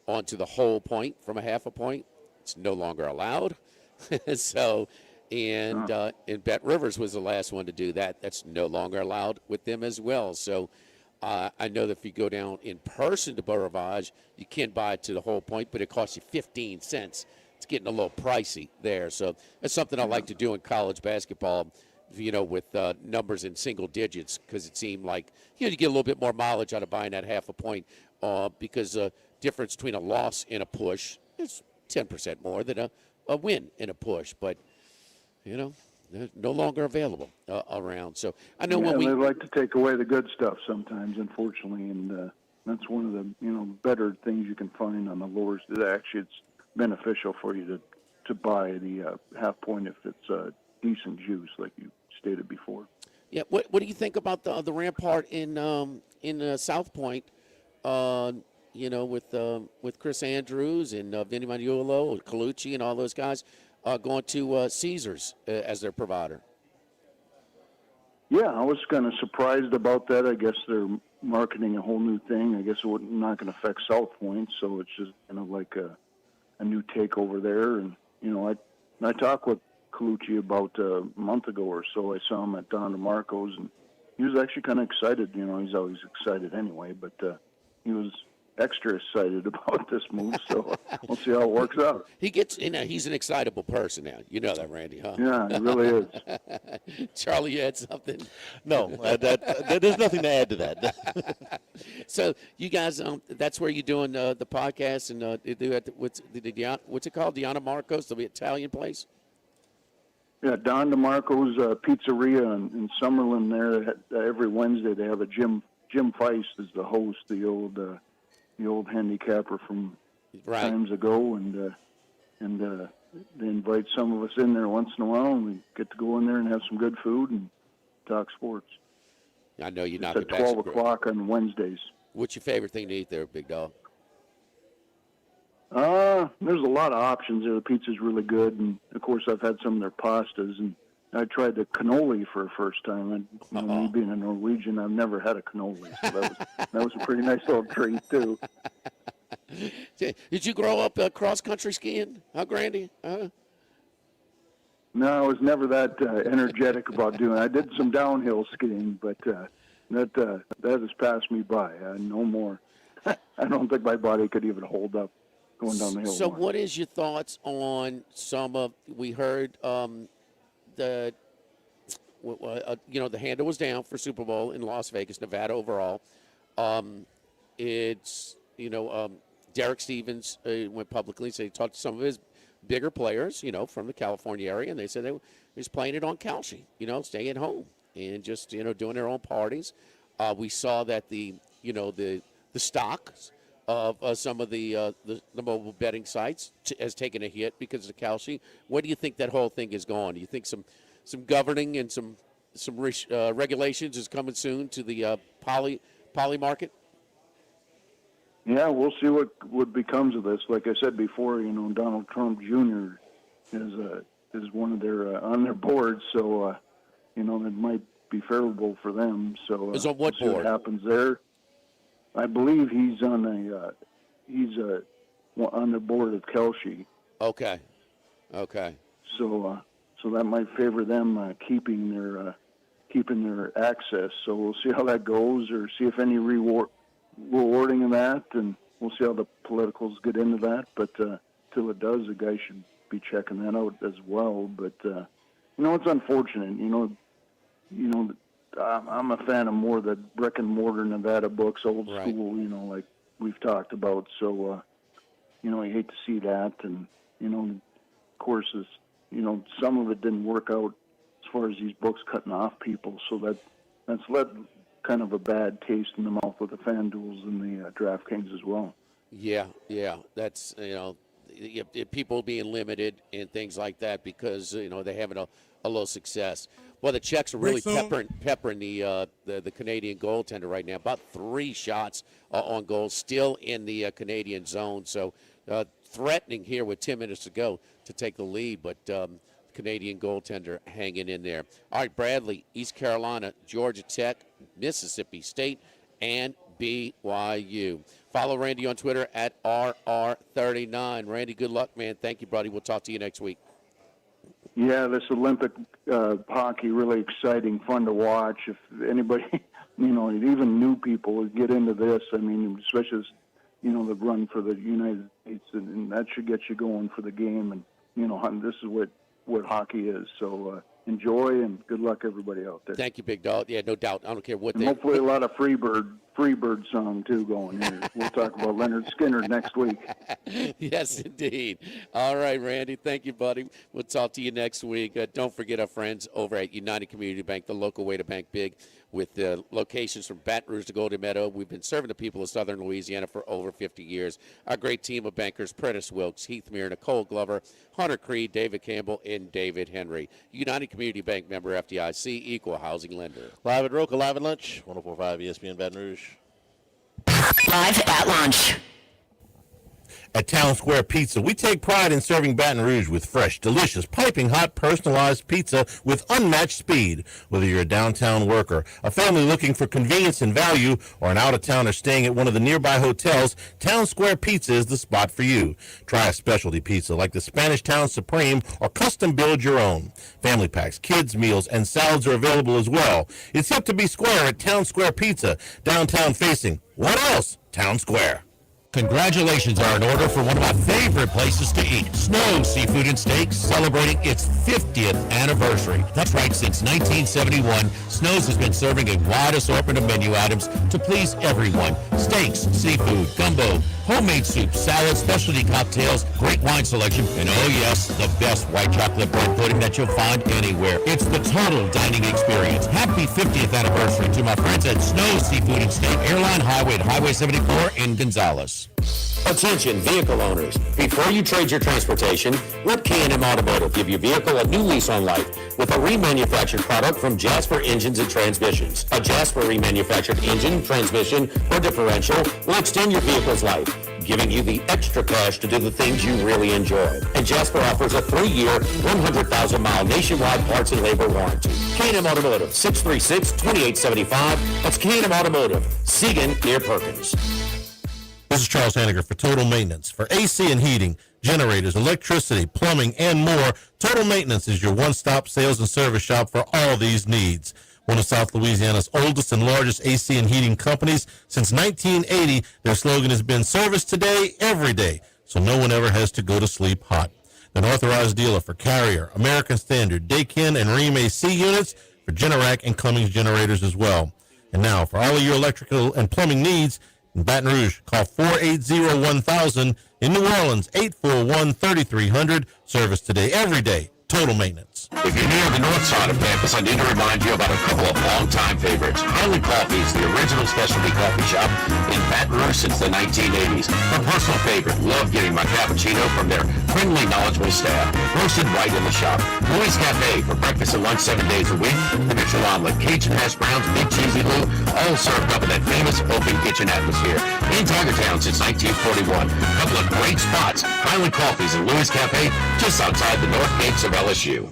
onto the whole point from a half a point. It's no longer allowed. So, and BetRivers was the last one to do that. That's no longer allowed with them as well. So I know that if you go down in person to Beau Rivage, you can buy it to the whole point, but it costs you 15 cents. It's getting a little pricey there. So that's something I like to do in college basketball, with numbers in single digits, because it seemed like, you get a little bit more mileage out of buying that half a point because the difference between a loss and a push is 10% more than a win in a push. But, they're no longer available around. So I know when they like to take away the good stuff sometimes, unfortunately, and that's one of the better things you can find on the lowers. Actually, it's beneficial for you to buy the half point if it's decent juice, like you stated before. Yeah. What do you think about the Rampart in South Point? With Chris Andrews and Vinny Maniolo, Colucci, and all those guys going to Caesars as their provider. Yeah, I was kind of surprised about that. I guess they're marketing a whole new thing. I guess it's not going to affect South Point, so it's just kind of like a new takeover there. And, I talked with Colucci about a month ago or so. I saw him at Don DeMarco's, and he was actually kind of excited. You know, he's always excited anyway, but he was extra excited about this move. So we'll see how it works out. He gets, he's an excitable person now. You know that, Randy, huh? Yeah, he really is. Charlie, you had something? No, there's nothing to add to that. So you guys, that's where you're doing the podcast, and you do at what's it called? Diana Marco's, the Italian place. Yeah, Don DeMarco's Pizzeria in Summerlin. There, every Wednesday they have a Jim Feist is the host, the old handicapper from times ago, and they invite some of us in there once in a while, and we get to go in there and have some good food and talk sports. I know you're not at 12 o'clock on Wednesdays. What's your favorite thing to eat there, Big Dog? There's a lot of options there. The pizza's really good, and of course I've had some of their pastas, and I tried the cannoli for the first time. And me being a Norwegian, I've never had a cannoli, so that was a pretty nice little treat too. Did you grow up cross country skiing, huh, Grandy? No, I was never that energetic about doing it. I did some downhill skiing, but that has passed me by. No more. I don't think my body could even hold up going down the hill. So what is your thoughts on some of, we heard the handle was down for Super Bowl in Las Vegas, Nevada overall. Derek Stevens went publicly, so he talked to some of his bigger players, from the California area, and they said they was playing it on Kalshi, staying at home and just, doing their own parties. We saw that the stocks of some of the mobile betting sites has taken a hit because of Kalshi. Where do you think that whole thing is going? Do you think some governing and some regulations is coming soon to the poly market? Yeah, we'll see what becomes of this. Like I said before, Donald Trump Jr. is one of their on their board, so it might be favorable for them. So is on what we'll see board? What happens there? I believe he's on the board of Kalshi. Okay. So that might favor them keeping their access. So we'll see how that goes, or see if any rewarding of that, and we'll see how the politicals get into that. But till it does, the guy should be checking that out as well. But it's unfortunate. I'm a fan of more the brick and mortar Nevada books, old school. Like we've talked about. So I hate to see that, and of course, some of it didn't work out as far as these books cutting off people. So that's led kind of a bad taste in the mouth with the FanDuels and the DraftKings as well. Yeah, that's people being limited and things like that because they're having a low success. Well, the Czechs are really peppering the Canadian goaltender right now. About 3 shots on goal, still in the Canadian zone. So threatening here with 10 minutes to go to take the lead, but Canadian goaltender hanging in there. All right, Bradley, East Carolina, Georgia Tech, Mississippi State, and BYU. Follow Randy on Twitter at RR39. Randy, good luck, man. Thank you, buddy. We'll talk to you next week. Yeah, this Olympic hockey, really exciting, fun to watch. If anybody, even new people would get into this, especially, the run for the United States, and that should get you going for the game. And, this is what hockey is. So enjoy, and good luck, everybody out there. Thank you, Big Dog. Yeah, no doubt. I don't care what and hopefully a lot of Freebird song, too, going here. We'll talk about Leonard Skinner next week. Yes, indeed. All right, Randy. Thank you, buddy. We'll talk to you next week. Don't forget our friends over at United Community Bank, the local way to bank big, with locations from Baton Rouge to Golden Meadow. We've been serving the people of Southern Louisiana for over 50 years. Our great team of bankers, Prentice Wilkes, Heath Meir, Nicole Glover, Hunter Creed, David Campbell, and David Henry. United Community Bank member FDIC, equal housing lender. Live at Rocca, live at lunch, 104.5 ESPN Baton Rouge. Live at lunch. At Town Square Pizza, we take pride in serving Baton Rouge with fresh, delicious, piping hot, personalized pizza with unmatched speed. Whether you're a downtown worker, a family looking for convenience and value, or an out-of-towner staying at one of the nearby hotels, Town Square Pizza is the spot for you. Try a specialty pizza like the Spanish Town Supreme or custom build your own. Family packs, kids' meals, and salads are available as well. It's hip to be square at Town Square Pizza, downtown facing. What else? Town Square. Congratulations are in order for one of my favorite places to eat, Snow Seafood and Steaks, celebrating its 50th anniversary. That's right, since 1971, Snow's has been serving a wide assortment of menu items to please everyone. Steaks, seafood, gumbo, homemade soup, salads, specialty cocktails, great wine selection, and oh yes, the best white chocolate bread pudding that you'll find anywhere. It's the total dining experience. Happy 50th anniversary to my friends at Snow Seafood and Steak, Airline Highway at Highway 74 in Gonzales. Attention vehicle owners. Before you trade your transportation, let K&M Automotive give your vehicle a new lease on life with a remanufactured product from Jasper Engines and Transmissions. A Jasper remanufactured engine, transmission, or differential will extend your vehicle's life, giving you the extra cash to do the things you really enjoy. And Jasper offers a 3-year, 100,000-mile nationwide parts and labor warranty. K&M Automotive, 636-2875. That's K&M Automotive, Seagan near Perkins. This is Charles Hanniger for Total Maintenance. For AC and heating, generators, electricity, plumbing, and more, Total Maintenance is your one-stop sales and service shop for all these needs. One of South Louisiana's oldest and largest AC and heating companies. Since 1980, their slogan has been service today, every day, so no one ever has to go to sleep hot. An authorized dealer for Carrier, American Standard, Daikin, and Rheem AC units, for Generac and Cummins generators as well. And now, for all of your electrical and plumbing needs, in Baton Rouge, call 480-1000. In New Orleans, 841-3300. Service today, every day. Total Maintenance. If you're near the north side of campus, I need to remind you about a couple of longtime favorites. Highland Coffee is the original specialty coffee shop in Baton Rouge since the 1980s. My personal favorite, love getting my cappuccino from their friendly, knowledgeable staff. Roasted right in the shop. Louis Cafe for breakfast and lunch 7 days a week. The Mitchell omelet, Cajun hash browns, big cheesy Lou, all served up in that famous open kitchen atmosphere. In Tigertown since 1941. A couple of great spots. Highland Coffees and Louis Cafe just outside the north gates of LSU.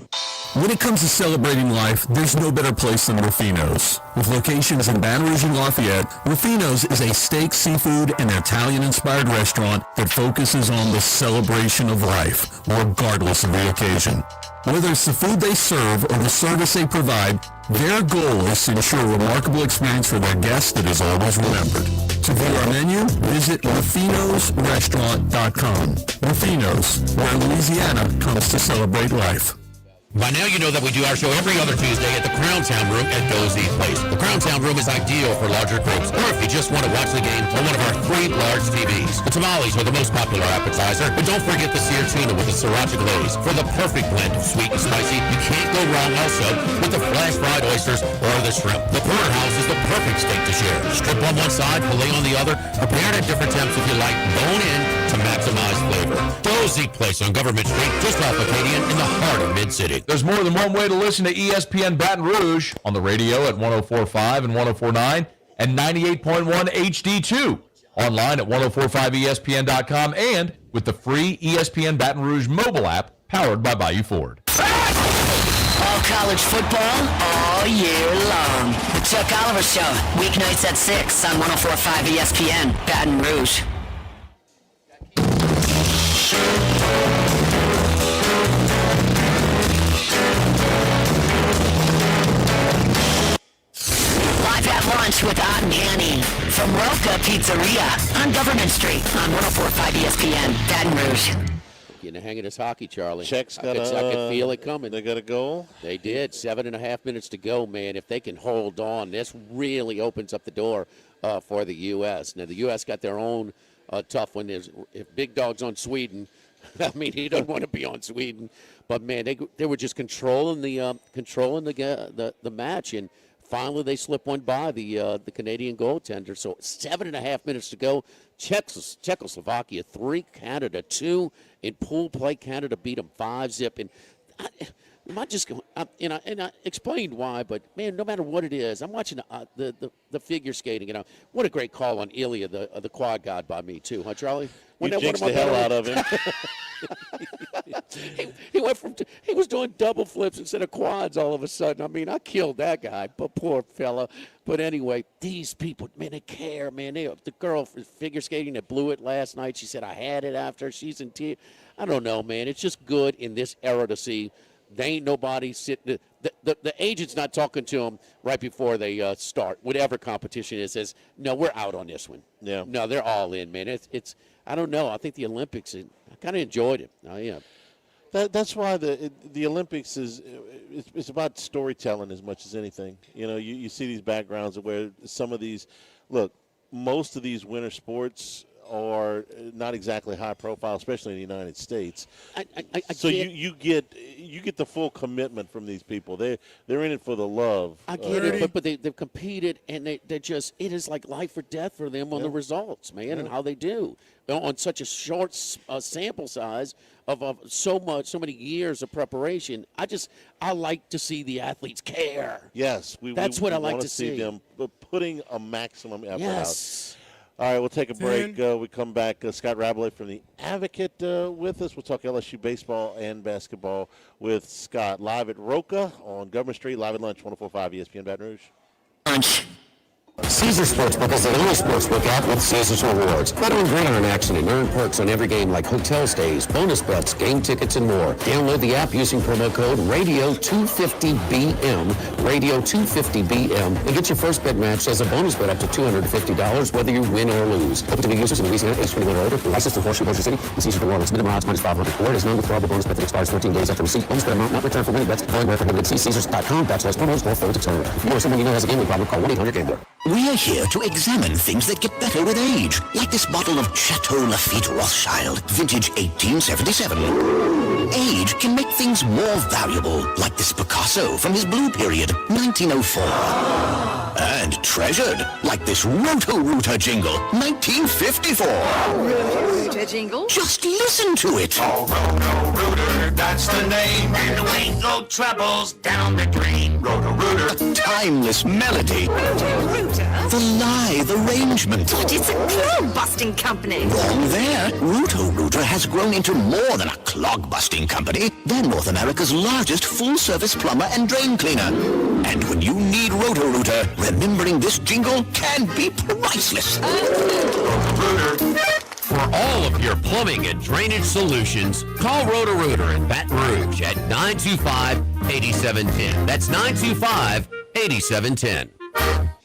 When it comes to celebrating life, there's no better place than Rufino's. With locations in Baton Rouge and Lafayette, Rufino's is a steak, seafood, and Italian-inspired restaurant that focuses on the celebration of life, regardless of the occasion. Whether it's the food they serve or the service they provide, their goal is to ensure a remarkable experience for their guests that is always remembered. To view our menu, visit Rufino'sRestaurant.com. Rufino's, where Louisiana comes to celebrate life. By now you know that we do our show every other Tuesday at the Crowntown Room at Dozy Place. The Crowntown Room is ideal for larger groups, or if you just want to watch the game on one of our 3 large TVs. The tamales are the most popular appetizer, but don't forget the seared tuna with the sriracha glaze. For the perfect blend of sweet and spicy, you can't go wrong also with the flash-fried oysters or the shrimp. The porterhouse is the perfect steak to share. Strip on one side, filet on the other, prepared at different temps if you like, bone in to maximize flavor. Dozy Place on Government Street, just off Acadian in the heart of Mid-City. There's more than one way to listen to ESPN Baton Rouge on the radio at 104.5 and 104.9 and 98.1 HD2. Online at 1045ESPN.com and with the free ESPN Baton Rouge mobile app powered by Bayou Ford. All college football all year long. The Chuck Oliver Show, weeknights at 6 on 104.5 ESPN Baton Rouge. Live at lunch with Ott and Annie from Rocca Pizzeria on Government Street on 104.5 ESPN Baton Rouge. Getting the hang of this hockey, Charlie. Czechs got I could feel it coming. They got a goal? They did. 7.5 minutes to go, man. If they can hold on, this really opens up the door for the U.S. Now, the U.S. got their own tough one. If Big Dog's on Sweden, I mean, he doesn't want to be on Sweden. But, man, they were just controlling the match, and finally they slipped one by the Canadian goaltender. So 7.5 minutes to go. Czechoslovakia 3, Canada 2. In pool play, Canada beat them 5-0. And Am I just going? And I explained why, but man, no matter what it is, I'm watching the figure skating. What a great call on Ilya, the quad god, by me too, huh, Charlie? You jinxed the hell out of him. He was doing double flips instead of quads all of a sudden. I mean, I killed that guy, but poor fella. But anyway, these people, man, they care, man. The girl figure skating that blew it last night, she said, I had it after. She's in tears. I don't know, man. It's just good in this era to see they ain't nobody sitting. The agent's not talking to them right before they start. Whatever competition it says, no, we're out on this one. Yeah. No, they're all in, man. It's I don't know. I think the Olympics, I kind of enjoyed it. Yeah. That's why the Olympics it's about storytelling as much as anything. You see these backgrounds where some of these, most of these winter sports are not exactly high profile, especially in the United States. So you get the full commitment from these people. They're in it for the love. I get it, but they've competed, and they're just, it is like life or death for them on the results, man, and how they do on such a short sample size of so many years of preparation. I like to see the athletes care. Yes, that's what I like to see them putting a maximum effort out. All right, we'll take a break. We come back. Scott Rabalais from The Advocate with us. We'll talk LSU baseball and basketball with Scott. Live at Rocca on Government Street, live at lunch, 104.5 ESPN Baton Rouge. Lunch. Caesar Sportsbook is the only sportsbook app with Caesar's Rewards. Bet on gridiron action and earn perks on every game like hotel stays, bonus bets, game tickets, and more. Download the app using promo code Radio250BM, Radio250BM, and get your first bet matched as a bonus bet up to $250 whether you win or lose. Open to new users in Louisiana, age 21 or older. Licensed in Horseshoe City and Caesar's Rewards. Minimum odds minus 500. Or it is non-withdrawable bonus bet that expires 14 days after receipt. Bonus bet amount not returned for winning bets. Following where prohibited. See Caesars.com/promos or forward to tournament. If you or someone you know has a gambling problem, call 1-800-GAMBLER. We are here to examine things that get better with age, like this bottle of Chateau Lafite Rothschild, vintage 1877. Age can make things more valuable, like this Picasso from his Blue Period, 1904. And treasured, like this Roto-Rooter jingle, 1954. Roto-Rooter jingle? Just listen to it. Oh, Roto-Rooter, that's the name. And the ain't no troubles down the drain. Roto-Rooter. A timeless melody. Roto-Rooter? The lithe arrangement. But it's a clog-busting company. Wrong there. Roto-Rooter has grown into more than a clog-busting company. They're North America's largest full-service plumber and drain cleaner. And when you need Roto-Rooter, remembering this jingle can be priceless. For all of your plumbing and drainage solutions, call Roto-Rooter in Baton Rouge at 925-8710. That's 925-8710.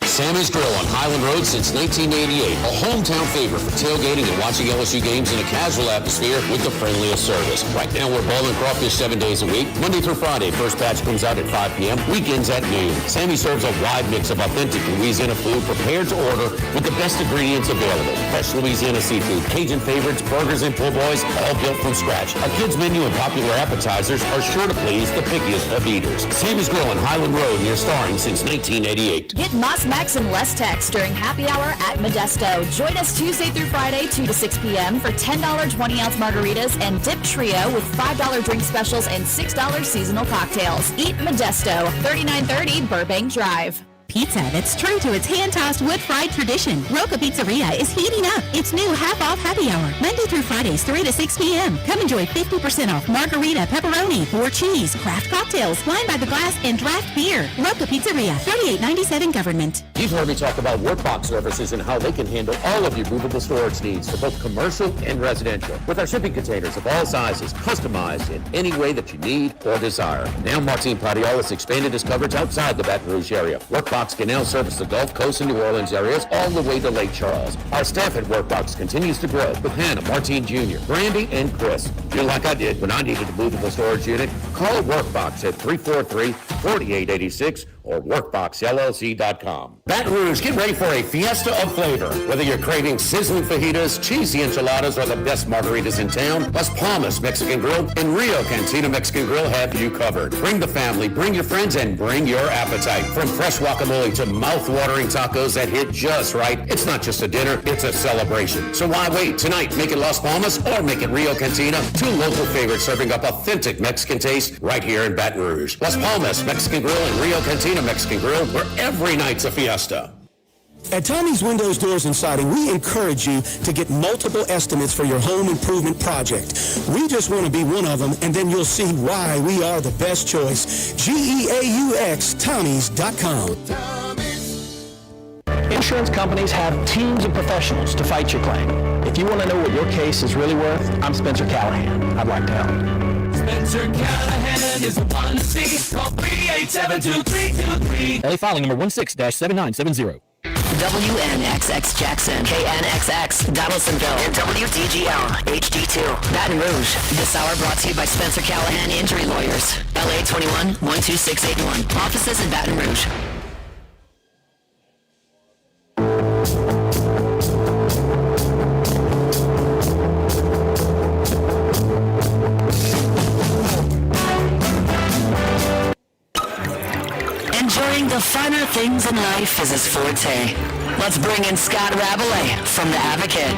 Sammy's Grill on Highland Road since 1988. A hometown favorite for tailgating and watching LSU games in a casual atmosphere with the friendliest service. Right now we're boiling crawfish 7 days a week. Monday through Friday, first batch comes out at 5 p.m. Weekends at noon. Sammy serves a wide mix of authentic Louisiana food prepared to order with the best ingredients available. Fresh Louisiana seafood, Cajun favorites, burgers, and po' boys, all built from scratch. Our kids' menu and popular appetizers are sure to please the pickiest of eaters. Sammy's Grill on Highland Road near Starring since 1988. Get Moss Max and less text during happy hour at Modesto. Join us Tuesday through Friday, 2 to 6 p.m. for $10 20-ounce margaritas and Dip Trio with $5 drink specials and $6 seasonal cocktails. Eat Modesto, 3930 Burbank Drive. Pizza that's true to its hand-tossed wood-fried tradition. Rocca Pizzeria is heating up its new half-off happy hour, Monday through Fridays, 3 to 6 p.m. Come enjoy 50% off margarita, pepperoni, 4 cheese, craft cocktails, wine by the glass, and draft beer. Rocca Pizzeria, 3897 Government. You've heard me talk about Workbox services and how they can handle all of your movable storage needs for both commercial and residential. With our shipping containers of all sizes, customized in any way that you need or desire. Now Martin Padial has expanded his coverage outside the Baton Rouge area. Workbox can now service the Gulf Coast and New Orleans areas all the way to Lake Charles. Our staff at Workbox continues to grow with Hannah, Martine Jr., Brandy, and Chris. Feel like I did when I needed a movable storage unit? Call Workbox at 343-4886 or WorkboxLLC.com. Baton Rouge, get ready for a fiesta of flavor. Whether you're craving sizzling fajitas, cheesy enchiladas, or the best margaritas in town, Las Palmas Mexican Grill and Rio Cantina Mexican Grill have you covered. Bring the family, bring your friends, and bring your appetite. From fresh guacamole to mouth-watering tacos that hit just right, it's not just a dinner, it's a celebration. So why wait? Tonight, make it Las Palmas or make it Rio Cantina, two local favorites serving up authentic Mexican taste right here in Baton Rouge. Las Palmas Mexican Grill and Rio Cantina Mexican Grill, where every night's a fiesta. At Tommy's Windows, Doors, and Siding, we encourage you to get multiple estimates for your home improvement project. We just want to be one of them, and then you'll see why we are the best choice. GEAUX, Tommys.com. Insurance companies have teams of professionals to fight your claim. If you want to know what your case is really worth, I'm Spencer Callahan. I'd like to help. Spencer Callahan is the one to see. Call 387-2323. LA filing number 16-7970. WNXX Jackson, KNXX Donaldsonville, and WDGL HD2 Baton Rouge. This hour brought to you by Spencer Callahan Injury Lawyers. LA 21-12681. Offices in Baton Rouge. Enjoying the finer things in life is his forte. Let's bring in Scott Rabalais from The Advocate.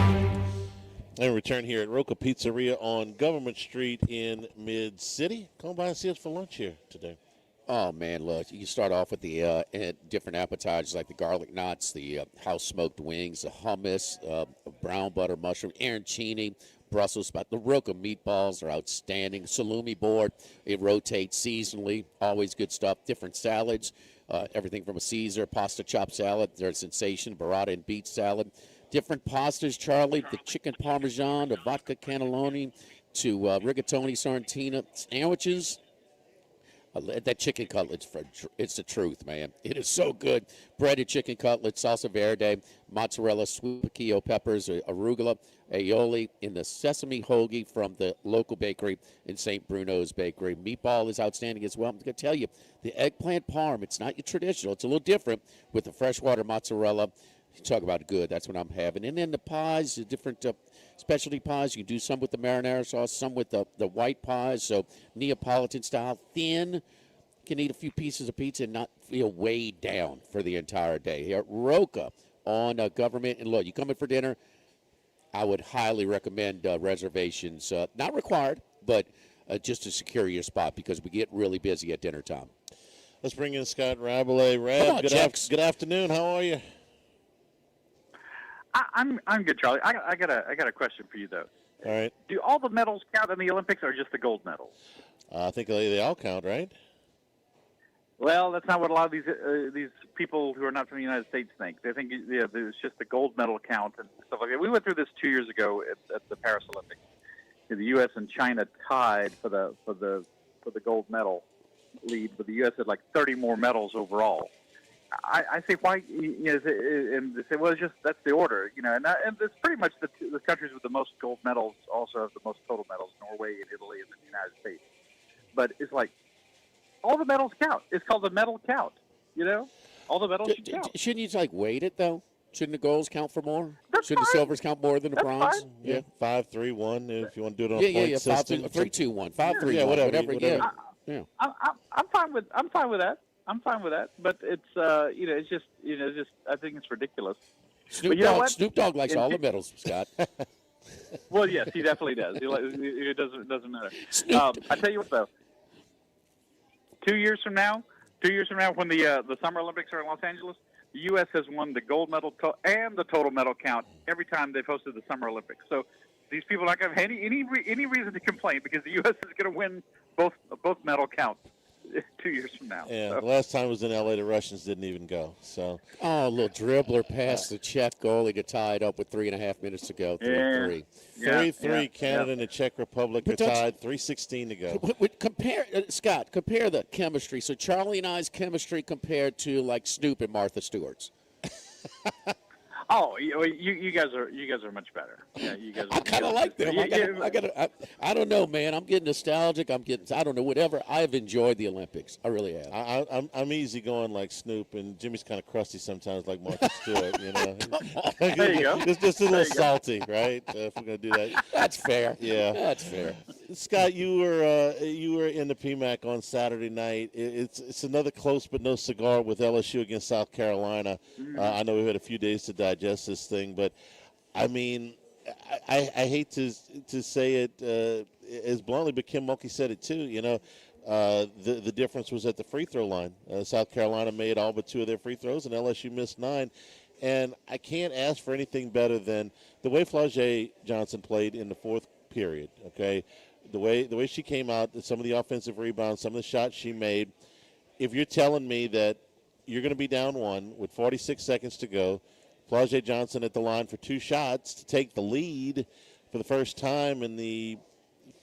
And return here at Rocca Pizzeria on Government Street in Mid-City. Come by and see us for lunch here today. Oh, man, look, you can start off with the different appetizers like the garlic knots, the house-smoked wings, the hummus, brown butter mushroom, arancini, Brussels sprout. The Rocca meatballs are outstanding. Salumi board, it rotates seasonally. Always good stuff. Different salads, everything from a Caesar, pasta chopped salad. They're a sensation. Burrata and beet salad. Different pastas, Charlie. The chicken parmesan, the vodka cannelloni, to rigatoni sorrentino sandwiches. That chicken cutlet, it's the truth, man. It is so good. Breaded chicken cutlet, salsa verde, mozzarella, sweet piquillo peppers, arugula, aioli, in the sesame hoagie from the local bakery in St. Bruno's Bakery. Meatball is outstanding as well. I'm going to tell you, the eggplant parm, it's not your traditional. It's a little different with the freshwater mozzarella. You talk about good. That's what I'm having. And then the pies, the different specialty pies. You can do some with the marinara sauce, some with the white pies. So Neapolitan style, thin. Can eat a few pieces of pizza and not feel weighed down for the entire day. Here at Rocca on Government. And look, you come in for dinner, I would highly recommend reservations. Not required, but just to secure your spot because we get really busy at dinner time. Let's bring in Scott Rabalais. Rab, good afternoon. How are you? I'm good, Charlie. I got a question for you though. All right. Do all the medals count in the Olympics, or just the gold medals? I think they all count, right? Well, that's not what a lot of these people who are not from the United States think. They think there's just the gold medal count and stuff like that. We went through this 2 years ago at the Paris Olympics. The U.S. and China tied for the gold medal lead, but the U.S. had like 30 more medals overall. I say why, and they say, well, it's just that's the order, and it's pretty much the countries with the most gold medals also have the most total medals: Norway and Italy and the United States. But it's like all the medals count. It's called the medal count. All the medals should count. Shouldn't you weight it though? Shouldn't the golds count for more? That's Shouldn't fine. the silvers count more than the bronze? Fine. Yeah, 5-3-1. If you want to do it on Yeah, point system. 3-2-1, 5-3-1, yeah, whatever. Yeah. I'm fine with that. I'm fine with that, but it's it's just I think it's ridiculous. Snoop Dogg likes all the medals, Scott. Well, yes, he definitely does. It doesn't matter. I tell you what, though. 2 years from now, when the Summer Olympics are in Los Angeles, the U.S. has won the gold medal and the total medal count every time they've hosted the Summer Olympics. So these people are not going to have any reason to complain because the U.S. is going to win both medal counts 2 years from now. Yeah, so. The last time it was in L.A., the Russians didn't even go. So. Oh, a little dribbler past the Czech goalie to tie it up with 3.5 minutes to go. 3-3. 3-3, Canada and the Czech Republic are tied. 3:16 to go. Compare, Scott, compare the chemistry. So Charlie and I's chemistry compared to like Snoop and Martha Stewart's. Oh, you guys are much better. Yeah, you guys. I kind of like them. I don't know, man. I'm getting nostalgic. I don't know, whatever. I've enjoyed the Olympics. I really have. I'm easy going like Snoop, and Jimmy's kind of crusty sometimes like Martha Stewart. You know, there you go. Just a little salty, right? If we're gonna do that, that's fair. Yeah, that's fair. Scott, you were in the PMAC on Saturday night. It's another close but no cigar with LSU against South Carolina. I know we've had a few days to digest this thing, but I mean, I hate to say it as bluntly, but Kim Mulkey said it too. You know, the difference was at the free throw line. South Carolina made all but 2 of their free throws, and LSU missed 9. And I can't ask for anything better than the way Flau'jae Johnson played in the fourth period. Okay, the way she came out, some of the offensive rebounds, some of the shots she made. If you're telling me that you're going to be down 1 with 46 seconds to go, Flau'jae Johnson at the line for 2 shots to take the lead for the first time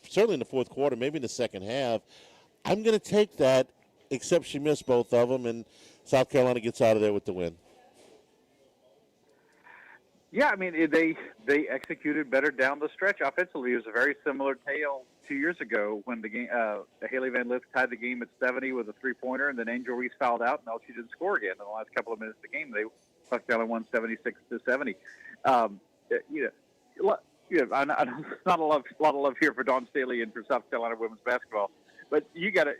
certainly in the fourth quarter, maybe in the second half, I'm going to take that, except she missed both of them, and South Carolina gets out of there with the win. Yeah, I mean, they executed better down the stretch offensively. It was a very similar tale 2 years ago when the game Haley Van Lith tied the game at 70 with a 3-pointer, and then Angel Reese fouled out, and LSU didn't score again in the last couple of minutes of the game. South Carolina won 76-70. Not a lot of love here for Dawn Staley and for South Carolina women's basketball, but you gotta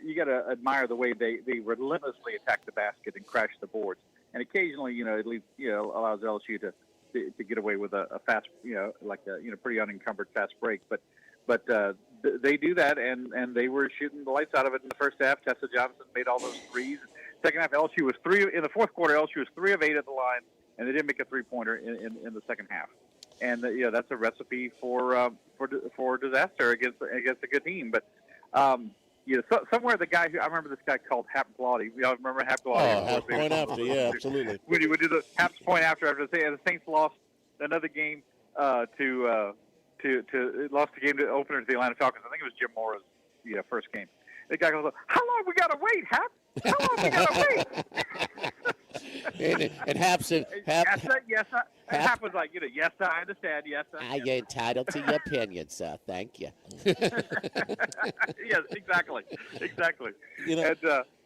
admire the way they relentlessly attack the basket and crash the boards, and occasionally at least allows LSU to get away with a fast pretty unencumbered fast break, but they do that, and they were shooting the lights out of it in the first half. Tessa Johnson made all those threes. Second half, LSU was in the fourth quarter. LSU was 3 of 8 at the line, and they didn't make a 3-pointer in the second half. And that's a recipe for disaster against a good team. But somewhere the guy I remember this guy called Hap Galati. Y'all remember Hap Galati? Oh, half point after, yeah, absolutely. When he would do the Hap's point after the Saints lost another game lost the game to opener to the Atlanta Falcons. I think it was Jim Mora's first game. The guy goes, "How long we gotta wait, Hap? How long we gotta wait?" and Hap said, "Yes, sir, yes, sir." And Hap was like, "Yes, sir, I understand. Yes, sir." You're entitled to your opinion, sir. Thank you. Yes, exactly. And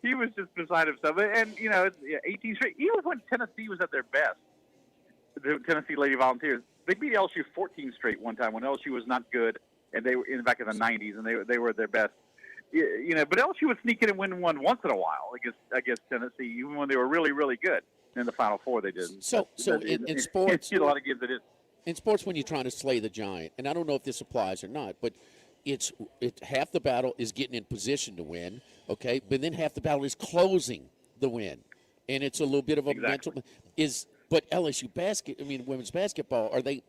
he was just beside himself. And it's 18 straight. Even when Tennessee was at their best, the Tennessee Lady Volunteers, they beat LSU 14 straight one time when LSU was not good, and they were back in the 90s, and they were at their best. But LSU would sneak in and win one once in a while against Tennessee, even when they were really, really good. In the Final Four, they didn't. So in sports, a lot of games that is. In sports, when you're trying to slay the giant, and I don't know if this applies or not, but it's half the battle is getting in position to win, okay? But then half the battle is closing the win, and it's a little bit of a mental. But LSU women's basketball, are they?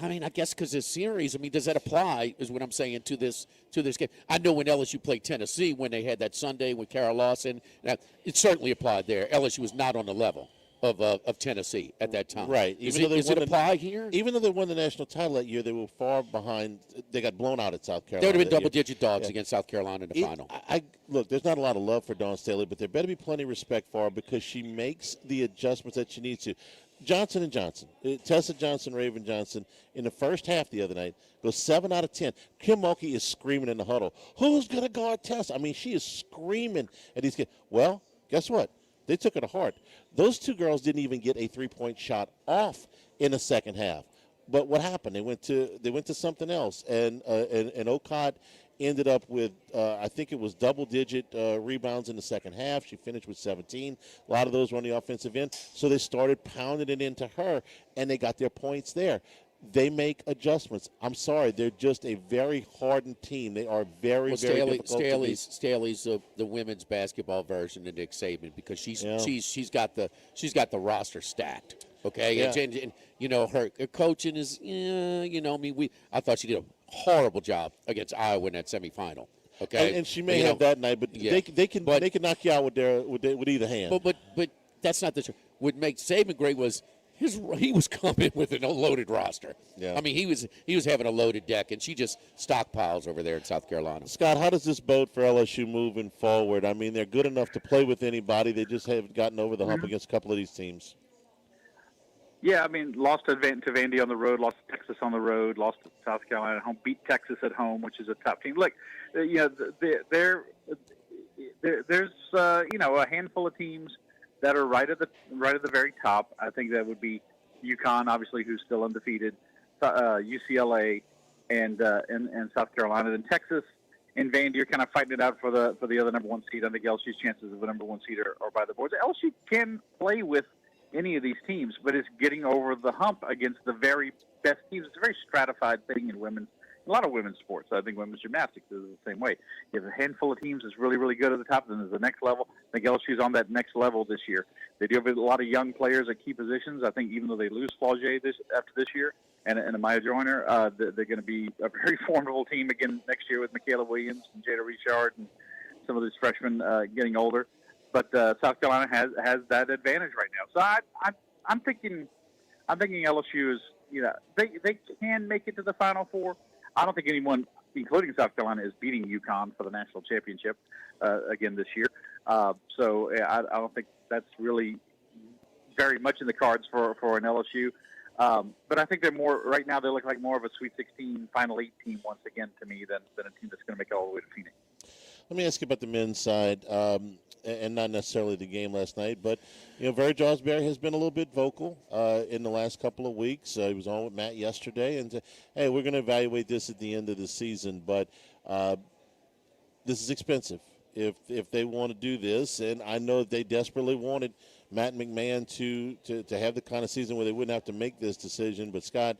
I mean, I guess because this series, does that apply, is what I'm saying, to this game? I know when LSU played Tennessee, when they had that Sunday with Carol Lawson, it certainly applied there. LSU was not on the level of Tennessee at that time. Right. Does it apply here? Even though they won the national title that year, they were far behind. They got blown out at South Carolina. They would have been double-digit dogs against South Carolina in the final. Look, there's not a lot of love for Dawn Staley, but there better be plenty of respect for her because she makes the adjustments that she needs to. Johnson & Johnson, Tessa Johnson, Raven Johnson, in the first half the other night, goes 7 out of 10. Kim Mulkey is screaming in the huddle, "Who's going to guard Tessa?" I mean, she is screaming at these kids. Well, guess what? They took it to heart. Those 2 girls didn't even get a 3-point shot off in the second half. But what happened? They went to something else, and Ocott ended up with, I think it was double-digit rebounds in the second half. She finished with 17. A lot of those were on the offensive end. So they started pounding it into her, and they got their points there. They make adjustments. I'm sorry, they're just a very hardened team. They are very difficult to beat. Staley's the women's baskall version of Nick Saban because she's got the roster stacked. Okay, yeah. And her coaching is I thought she did a horrible job against Iowa in that semifinal. Okay, and she may have that night, but they can knock you out with either hand. But that's not the truth. What makes Saban great was he was coming with an unloaded roster. Yeah. I mean, he was having a loaded deck, and she just stockpiles over there in South Carolina. Scott, how does this bode for LSU moving forward? I mean, they're good enough to play with anybody. They just haven't gotten over the hump against a couple of these teams. Yeah, I mean, lost to Vandy on the road, lost to Texas on the road, lost to South Carolina at home, beat Texas at home, which is a top team. Look, there's a handful of teams that are right at the very top. I think that would be UConn, obviously, who's still undefeated, UCLA, and South Carolina. Then Texas and Vandy are kind of fighting it out for the other number one seed. I think LSU's chances of the number one seed are by the boards. LSU can play with any of these teams, but it's getting over the hump against the very best teams. It's a very stratified thing in a lot of women's sports. I think women's gymnastics is the same way. You have a handful of teams that's really, really good at the top, then there's the next level. I think LSU's on that next level this year. They do have a lot of young players at key positions. I think even though they lose Flaugier after this year and Amaya Joyner, they're going to be a very formidable team again next year with Michaela Williams and Jada Richard and some of these freshmen getting older. But South Carolina has that advantage right now. So I'm thinking LSU is, they can make it to the Final Four. I don't think anyone, including South Carolina, is beating UConn for the national championship again this year. So I don't think that's really very much in the cards for an LSU. But I think they're more right now. They look like more of a Sweet 16, Final 8 team once again to me than a team that's going to make it all the way to Phoenix. Let me ask you about the men's side, and not necessarily the game last night, but Barry Jawsbury has been a little bit vocal in the last couple of weeks. He was on with Matt yesterday, and hey, we're going to evaluate this at the end of the season, but this is expensive if they want to do this, and I know they desperately wanted Matt McMahon to have the kind of season where they wouldn't have to make this decision. But Scott,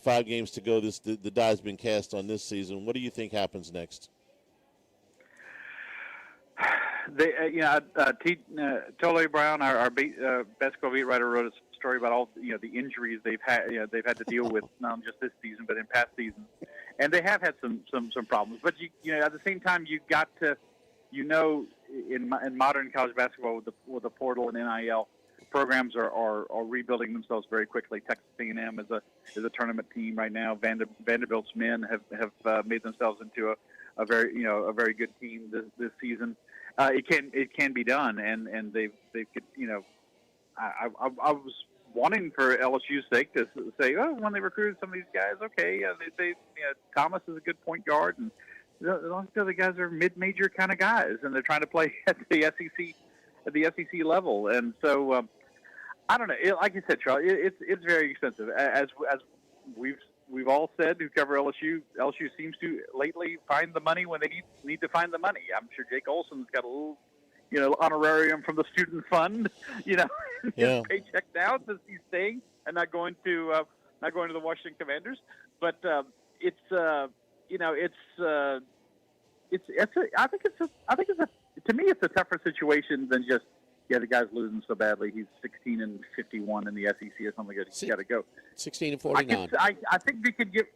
5 games to go, the die's been cast on this season. What do you think happens next? Tole Brown, our basketball beat writer, wrote a story about all the injuries they've had. They've had to deal with not just this season, but in past seasons, and they have had some problems. But at the same time, you got to, in modern college basketball with the portal and NIL, programs are rebuilding themselves very quickly. Texas A&M is a tournament team right now. Vanderbilt's men have made themselves into a very good team this season. It can be done, and they could. I was wanting for LSU's sake to say, when they recruited some of these guys, okay, they say Thomas is a good point guard, and those other guys are mid-major kind of guys, and they're trying to play at the SEC level, and so I don't know. Like you said, Charlie, it's very expensive, as we've all said who cover LSU. LSU seems to lately find the money when they need to find the money. I'm sure Jake Olson's got a little, honorarium from the student fund, his paycheck now since he's staying and not going to the Washington Commanders. But I think it's a tougher situation than just the guy's losing so badly. He's 16-51 in the SEC or something. He's got to go. 16-49. I think they could give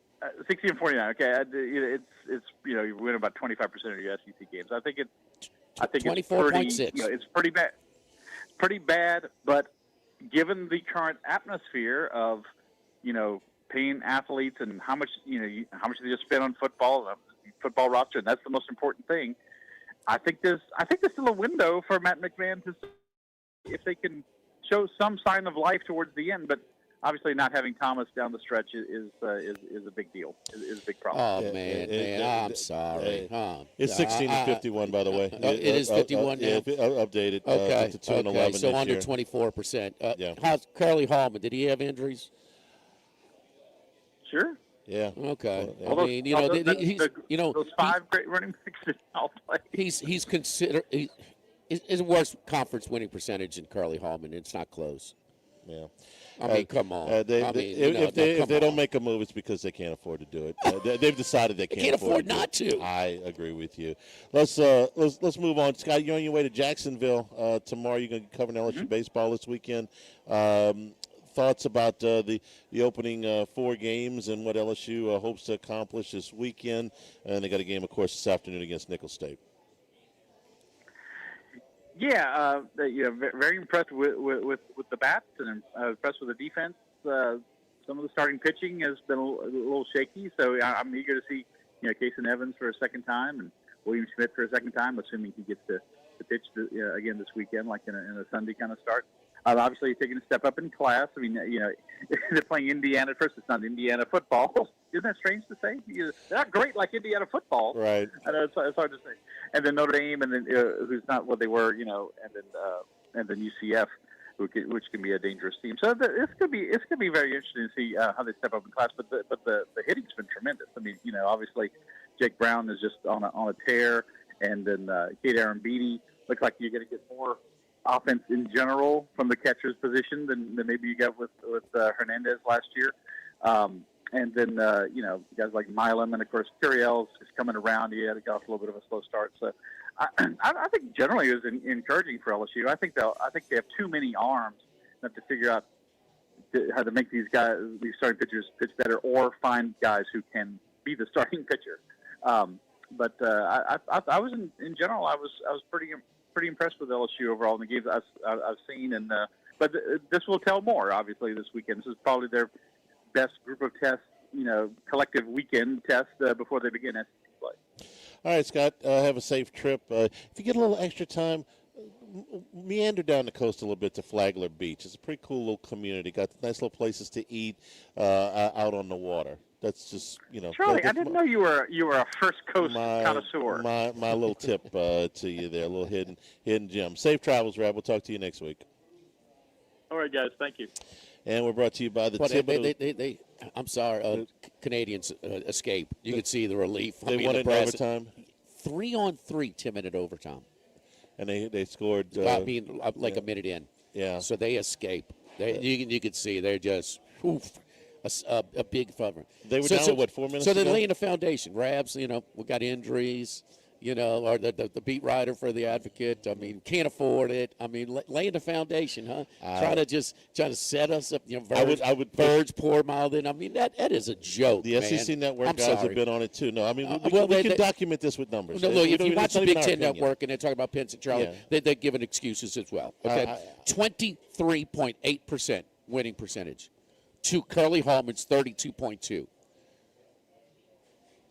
16-49. Okay, it's you win about 25% of your SEC games. I think it's 24.6. It's pretty bad. Pretty bad, but given the current atmosphere of paying athletes and how much they just spend on football roster, and that's the most important thing. I think there's still a window for Matt McMahon to, if they can show some sign of life towards the end, but obviously not having Thomas down the stretch is a big deal. Is a big problem. Oh man, I'm sorry. It's 16-51, by the way. It is 51 now. Updated. Okay. To 2-11 So under year. 24%. How's Curly Hallman? Did he have injuries? Sure. Yeah. Okay. Well, I mean, those 5 great running backs that all play. He's considered his worst conference winning percentage in Curly Hallman. It's not close. Yeah. I mean, come on. If they don't make a move, it's because they can't afford to do it. They've decided they can't afford not to. I agree with you. Let's move on. Scott, you're on your way to Jacksonville tomorrow. You're going to be covering LSU baseball this weekend. Thoughts about the opening 4 games and what LSU hopes to accomplish this weekend? And they got a game, of course, this afternoon against Nicholls State. Yeah, very impressed with the bats and impressed with the defense. Some of the starting pitching has been a little shaky, so I'm eager to see Kason Evans for a second time and William Schmidt for a second time, assuming he gets to to pitch again this weekend, like in a Sunday kind of start. Obviously, taking a step up in class. I mean, they're playing Indiana first. It's not Indiana football. Isn't that strange to say? They're not great like Indiana football. Right. I know it's hard to say. And then Notre Dame, and then who's not what they were, and then UCF, which can be a dangerous team. So it's gonna be very interesting to see how they step up in class. But the hitting's been tremendous. I mean, obviously Jake Brown is just on a tear, and then Kate Arambidi looks like you're going to get more offense in general from the catcher's position than maybe you got with Hernandez last year. And then guys like Milam, and of course Curiel's is coming around. He had got off a little bit of a slow start. So I think generally it was encouraging for LSU. I think they have too many arms not to figure out how to make these starting pitchers pitch better, or find guys who can be the starting pitcher. But I was in general I was pretty impressed with LSU overall in the games I've seen, and but this will tell more. Obviously, this weekend, this is probably their best group of tests, collective weekend test before they begin SEC play. All right, Scott, have a safe trip. If you get a little extra time, meander down the coast a little bit to Flagler Beach. It's a pretty cool little community. Got nice little places to eat out on the water. That's just, Charlie, I didn't know you were a First Coast connoisseur. My little tip to you there, a little hidden gem. Safe travels, Rab. We'll talk to you next week. All right, guys. Thank you. And we're brought to you by the Thibodeau. I'm sorry, Canadians escape. You could see the relief. They won it in overtime. 3-on-3, 10-minute overtime. And they scored. A minute in. Yeah. So they escape. You could see they're just a big favor. They were down, 4 minutes So they're ago? laying the foundation. Rabs, we got injuries, or the beat writer for the Advocate. I mean, can't afford it. I mean, laying the foundation, huh? Trying to set us up. Birds pour mile in. I mean, that is a joke. The man. SEC Network guys have been on it too. No, I mean, we can document this with numbers. No, if you watch the Big Ten Network and they talk about Pence and Charlie, they're giving excuses as well. Okay, 23.8% winning percentage to Curly Hallman's 32.2.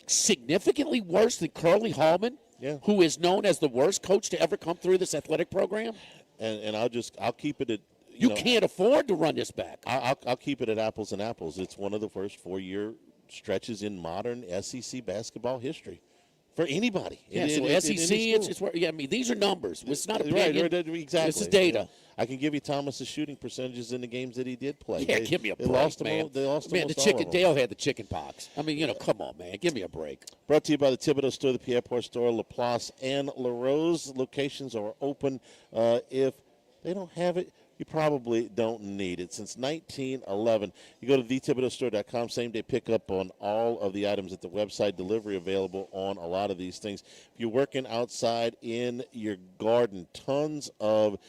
Significantly worse than Curly Hallman, who is known as the worst coach to ever come through this athletic program. And I'll keep it at. You can't afford to run this back. I'll keep it at apples and apples. It's one of the first 4-year stretches in modern SEC basketball history for anybody. SEC, it's where, I mean, these are numbers. It's not opinion. Right, exactly. This is data. I can give you Thomas's shooting percentages in the games that he did play. Yeah, give me a break, man. They lost man, Dale had the chicken pox. I mean, come on, man. Give me a break. Brought to you by the Thibodeau Store, the Pierreport Store, Laplace, and LaRose. Locations are open. If they don't have it, you probably don't need it. Since 1911, you go to thethibodeaustore.com, same-day pickup on all of the items at the website, delivery available on a lot of these things. If you're working outside in your garden, tons of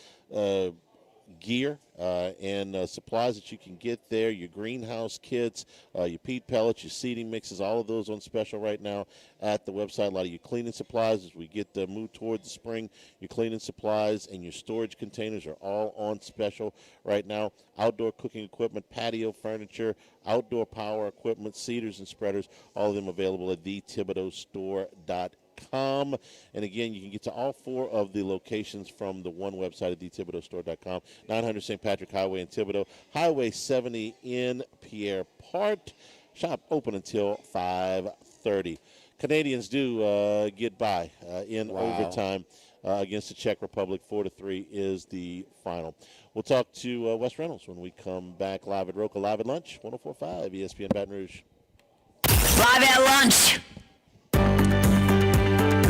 gear and supplies that you can get there, your greenhouse kits, your peat pellets, your seeding mixes, all of those on special right now at the website. A lot of your cleaning supplies as we get moved toward the spring, your cleaning supplies and your storage containers are all on special right now. Outdoor cooking equipment, patio furniture, outdoor power equipment, seeders and spreaders, all of them available at thethibodeaustore.com. And again, you can get to all 4 of the locations from the one website at thethibodeaustore.com. 900 St. Patrick Highway in Thibodaux, Highway 70 in Pierreport. Shop open until 5:30. Canadians do get by in overtime against the Czech Republic. 4-3 is the final. We'll talk to Wes Reynolds when we come back live at Rocca, live at lunch, 104.5 ESPN Baton Rouge. Live at lunch.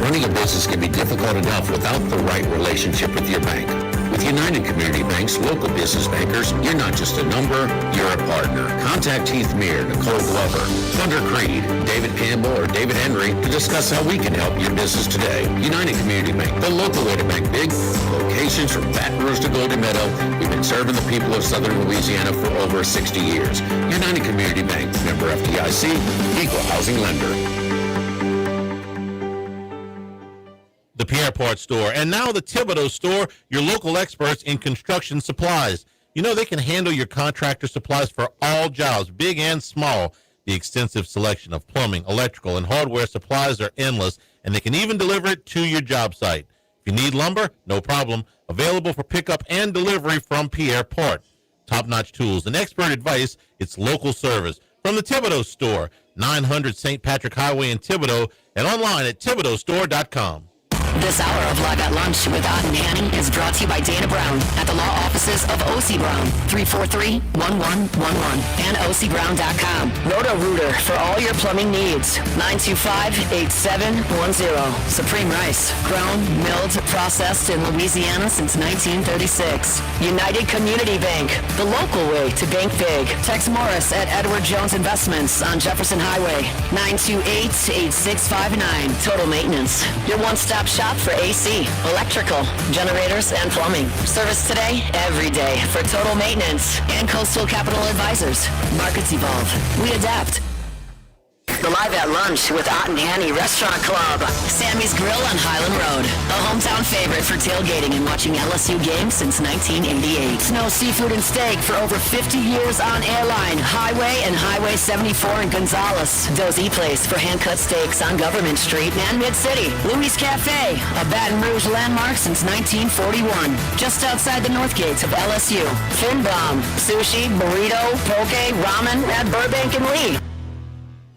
Running a business can be difficult enough without the right relationship with your bank. With United Community Bank's local business bankers, you're not just a number, you're a partner. Contact Heath Meir, Nicole Glover, Thunder Creed, David Campbell, or David Henry to discuss how we can help your business today. United Community Bank, the local way to bank big. Locations from Baton Rouge to Golden Meadow. We've been serving the people of Southern Louisiana for over 60 years. United Community Bank, member FDIC, equal housing lender. The Pierreport Store, and now the Thibodeau Store, your local experts in construction supplies. They can handle your contractor supplies for all jobs, big and small. The extensive selection of plumbing, electrical, and hardware supplies are endless, and they can even deliver it to your job site. If you need lumber, no problem. Available for pickup and delivery from Pierre Port. Top-notch tools and expert advice. It's local service. From the Thibodeau Store, 900 St. Patrick Highway in Thibodeau, and online at thibodeaustore.com. This hour of Live at Lunch with Ott and Hanny is brought to you by Dana Brown at the law offices of O.C. Brown, 343-1111, and OCBrown.com. Roto-Rooter for all your plumbing needs, 925-8710. Supreme Rice, grown, milled, processed in Louisiana since 1936. United Community Bank, the local way to bank big. Tex Morris at Edward Jones Investments on Jefferson Highway, 928-8659. Total Maintenance, your one-stop shop for AC, electrical, generators, and plumbing. Service today, every day for Total Maintenance and Coastal Capital Advisors. Markets evolve. We adapt. The Live at Lunch with Ott and Hanny Restaurant Club. Sammy's Grill on Highland Road. A hometown favorite for tailgating and watching LSU games since 1988. Snow Seafood and Steak for over 50 years on Airline, Highway, and Highway 74 in Gonzales. Dozy Place for hand-cut steaks on Government Street and Mid-City. Louis Cafe, a Baton Rouge landmark since 1941. Just outside the north gates of LSU. Fin Bomb, sushi, burrito, poke, ramen at Burbank and Lee.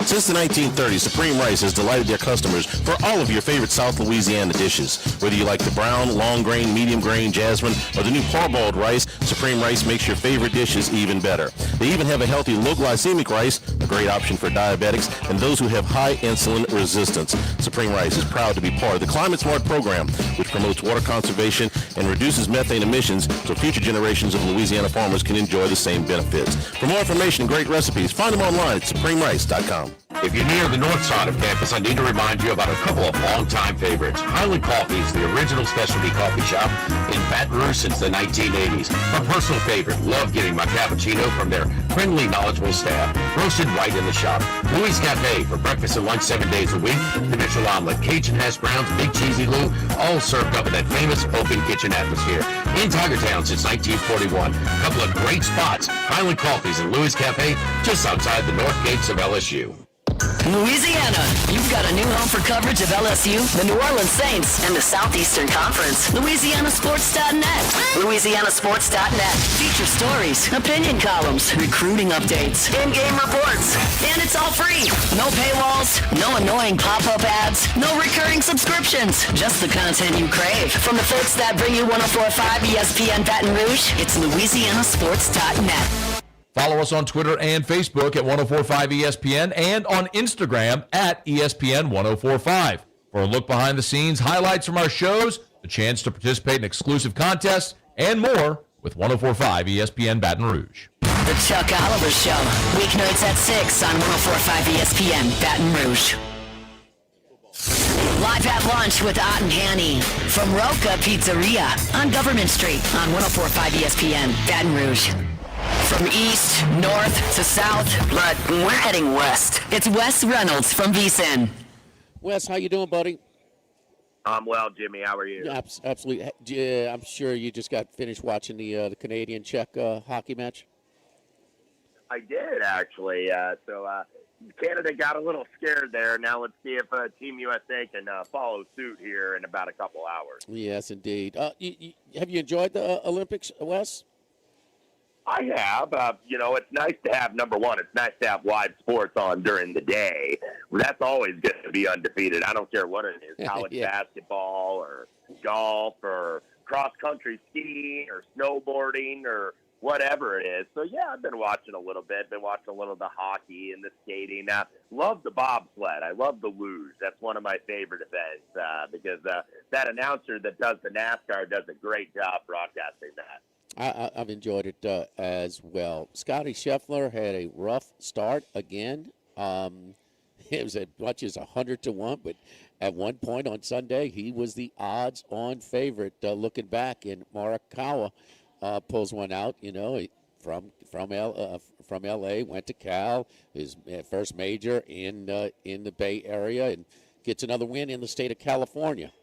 Since the 1930s, Supreme Rice has delighted their customers for all of your favorite South Louisiana dishes. Whether you like the brown, long grain, medium grain, jasmine, or the new parboiled rice, Supreme Rice makes your favorite dishes even better. They even have a healthy low glycemic rice, a great option for diabetics and those who have high insulin resistance. Supreme Rice is proud to be part of the Climate Smart program, which promotes water conservation and reduces methane emissions so future generations of Louisiana farmers can enjoy the same benefits. For more information and great recipes, find them online at supremerice.com. If you're near the north side of campus, I need to remind you about a couple of longtime favorites. Highland Coffee is the original specialty coffee shop in Baton Rouge since the 1980s. My personal favorite, love getting my cappuccino from their friendly, knowledgeable staff, roasted right in the shop. Louis Cafe for breakfast and lunch 7 days a week. Traditional omelet, Cajun hash browns, big cheesy Lou, all served up in that famous open kitchen atmosphere. In Tigertown since 1941. A couple of great spots, Highland Coffees and Louis Cafe, just outside the north gates of LSU. Louisiana, you've got a new home for coverage of LSU, the New Orleans Saints, and the Southeastern Conference. LouisianaSports.net. LouisianaSports.net. Feature stories, opinion columns, recruiting updates, in-game reports. And it's all free. No paywalls, no annoying pop-up ads, no recurring subscriptions. Just the content you crave. From the folks that bring you 104.5 ESPN Baton Rouge, it's LouisianaSports.net. Follow us on Twitter and Facebook at 1045 ESPN and on Instagram at ESPN 1045. For a look behind the scenes, highlights from our shows, the chance to participate in exclusive contests, and more with 1045 ESPN Baton Rouge. The Chuck Oliver Show, weeknights at 6 on 1045 ESPN Baton Rouge. Live at Lunch with Ott and Hanny from Rocca Pizzeria on Government Street on 1045 ESPN Baton Rouge. From east, north to south, but we're heading west. It's Wes Reynolds from VSiN. Wes, how you doing, buddy? I'm well, Jimmy. How are you? Absolutely. Yeah, I'm sure you just got finished watching the Canadian-Czech hockey match. I did, actually. Canada got a little scared there. Now let's see if Team USA can follow suit here in about a couple hours. Yes, indeed. Have you enjoyed the Olympics, Wes? I have. It's nice to have, number one, it's nice to have live sports on during the day. That's always going to be undefeated. I don't care what it is, college basketball or golf or cross-country skiing or snowboarding or whatever it is. So, yeah, I've been watching a little bit. Been watching a little of the hockey and the skating. Love the bobsled. I love the luge. That's one of my favorite events because that announcer that does the NASCAR does a great job broadcasting that. I've enjoyed it as well. Scotty Scheffler had a rough start again. It was as much as 100-1, but at one point on Sunday, he was the odds-on favorite. Looking back, and Morikawa pulls one out. From L.A., went to Cal, his first major in the Bay Area, and gets another win in the state of California.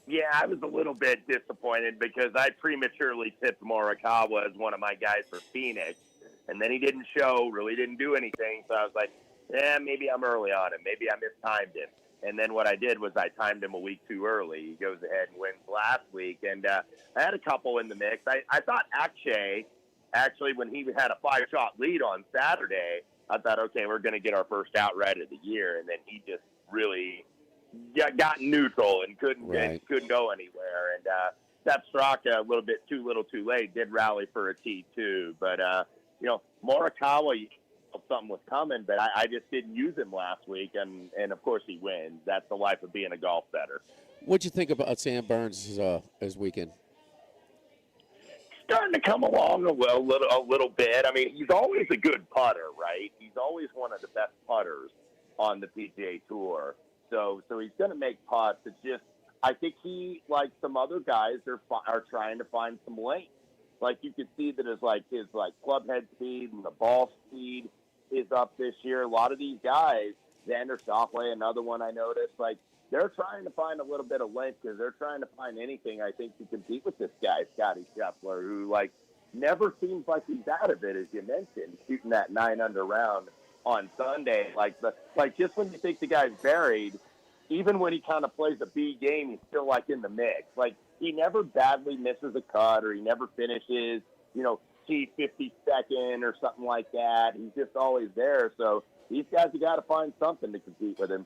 Yeah, I was a little bit disappointed because I prematurely tipped Morikawa as one of my guys for Phoenix, and then he really didn't do anything, so I was like, maybe I'm early on him. Maybe I mistimed him. And then what I did was I timed him a week too early. He goes ahead and wins last week. And I had a couple in the mix. I thought Akshay, actually, when he had a 5-shot lead on Saturday, I thought, okay, we're going to get our first outright of the year. And then he just really got neutral and couldn't go anywhere. And that Rocca, a little bit too little too late, did rally for a T2. But, Morikawa, something was coming, but I just didn't use him last week, and of course he wins. That's the life of being a golf bettor. What'd you think about Sam Burns' his weekend? Starting to come along a little bit. I mean, he's always a good putter, right? He's always one of the best putters on the PGA Tour. So he's going to make putts. It's just, I think he, like some other guys, are trying to find some length. Like you could see that his club head speed and the ball speed is up this year. A lot of these guys, Xander Schauffele, another one I noticed, they're trying to find a little bit of length because they're trying to find anything, I think, to compete with this guy, Scotty Scheffler, who, never seems like he's out of it, as you mentioned, shooting that 9-under round on Sunday. Just when you think the guy's buried, even when he kind of plays a B game, he's still, in the mix. He never badly misses a cut or he never finishes, T52nd or something like that. He's just always there. So these guys have got to find something to compete with him.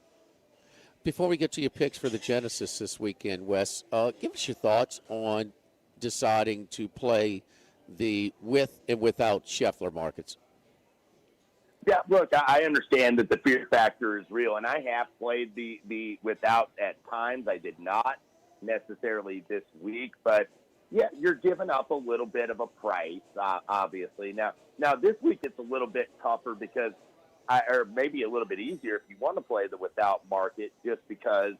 Before we get to your picks for the Genesis this weekend, Wes, give us your thoughts on deciding to play the with and without Scheffler markets. Yeah, look, I understand that the fear factor is real, and I have played the without at times. I did not necessarily this week, but yeah, you're giving up a little bit of a price, obviously. Now this week it's a little bit tougher because, or maybe a little bit easier if you want to play the without market, just because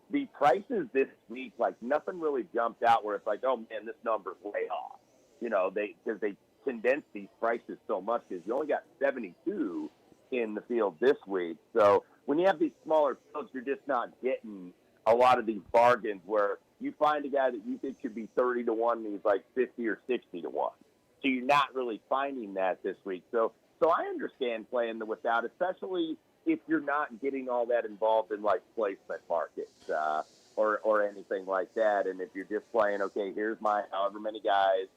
the prices this week, nothing really jumped out where it's oh man, this number's way off. Because they condensed these prices so much because you only got 72 in the field this week. So when you have these smaller fields, you're just not getting a lot of these bargains where you find a guy that you think should be 30-1 and he's 50 or 60-1. So you're not really finding that this week. So I understand playing the without, especially if you're not getting all that involved in placement markets or anything like that. And if you're just playing, okay, here's my however many guys,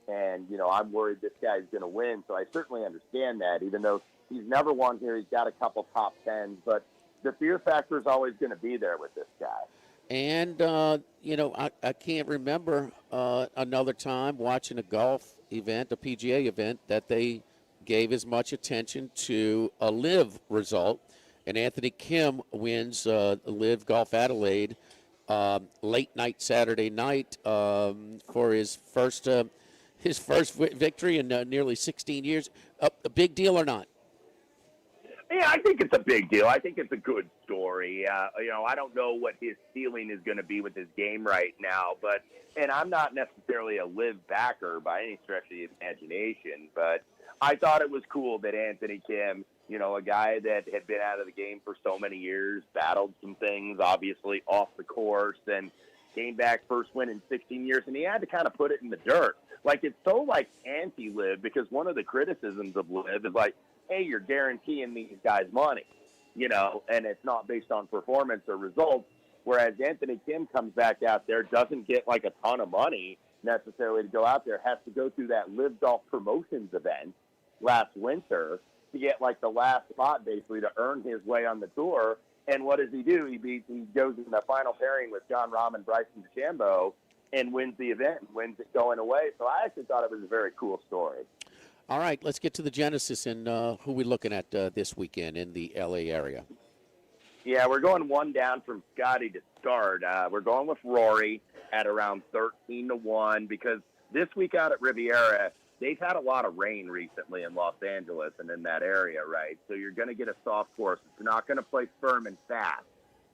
and I'm worried this guy's going to win. So I certainly understand that, even though he's never won here. He's got a couple top 10s, but the fear factor is always going to be there with this guy. And, I can't remember another time watching a golf event, a PGA event, that they gave as much attention to a live result. And Anthony Kim wins Live Golf Adelaide late night Saturday night for his first victory in nearly 16 years. A big deal or not? Yeah, I think it's a big deal. I think it's a good story. I don't know what his ceiling is going to be with his game right now, and I'm not necessarily a live backer by any stretch of the imagination, but I thought it was cool that Anthony Kim, a guy that had been out of the game for so many years, battled some things, obviously, off the course, and came back first win in 16 years, and he had to kind of put it in the dirt. It's so anti-live, because one of the criticisms of live is hey, you're guaranteeing these guys money, and it's not based on performance or results. Whereas Anthony Kim comes back out there, doesn't get a ton of money necessarily to go out there, has to go through that Live Golf Promotions event last winter to get the last spot basically to earn his way on the tour. And what does he do? He goes in the final pairing with John Rahm and Bryson DeChambeau and wins the event and wins it going away. So I actually thought it was a very cool story. All right, let's get to the Genesis and who we looking at this weekend in the L.A. area. Yeah, we're going one down from Scotty to start. We're going with Rory at around 13-1 because this week out at Riviera, they've had a lot of rain recently in Los Angeles and in that area, right? So you're going to get a soft course. It's not going to play firm and fast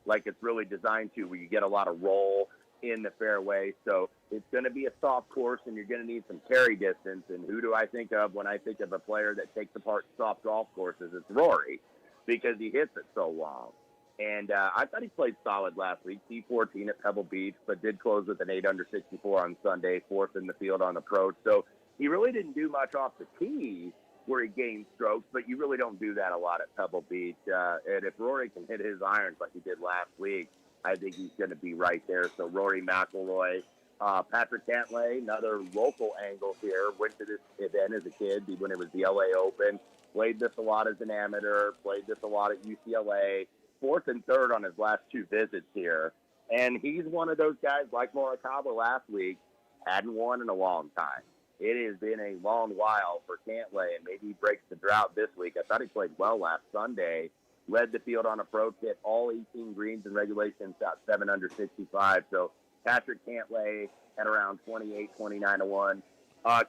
like it's really designed to, where you get a lot of roll in the fairway. So it's going to be a soft course, and you're going to need some carry distance. And who do I think of when I think of a player that takes apart soft golf courses? It's Rory, because he hits it so long. And I thought he played solid last week, T14 at Pebble Beach, but did close with an 8-under 64 on Sunday, fourth in the field on approach. So he really didn't do much off the tee, where he gains strokes, but you really don't do that a lot at Pebble Beach. And if Rory can hit his irons like he did last week, I think he's going to be right there. So Rory McIlroy, Patrick Cantlay, another local angle here, went to this event as a kid when it was the LA Open, played this a lot as an amateur, played this a lot at UCLA, fourth and third on his last 2 visits here. And he's one of those guys like Morikawa last week, hadn't won in a long time. It has been a long while for Cantlay, and maybe he breaks the drought this week. I thought he played well last Sunday, led the field on approach, hit all 18 greens in regulation, shot 7 under 65. So Patrick Cantlay at around 28, 29-1.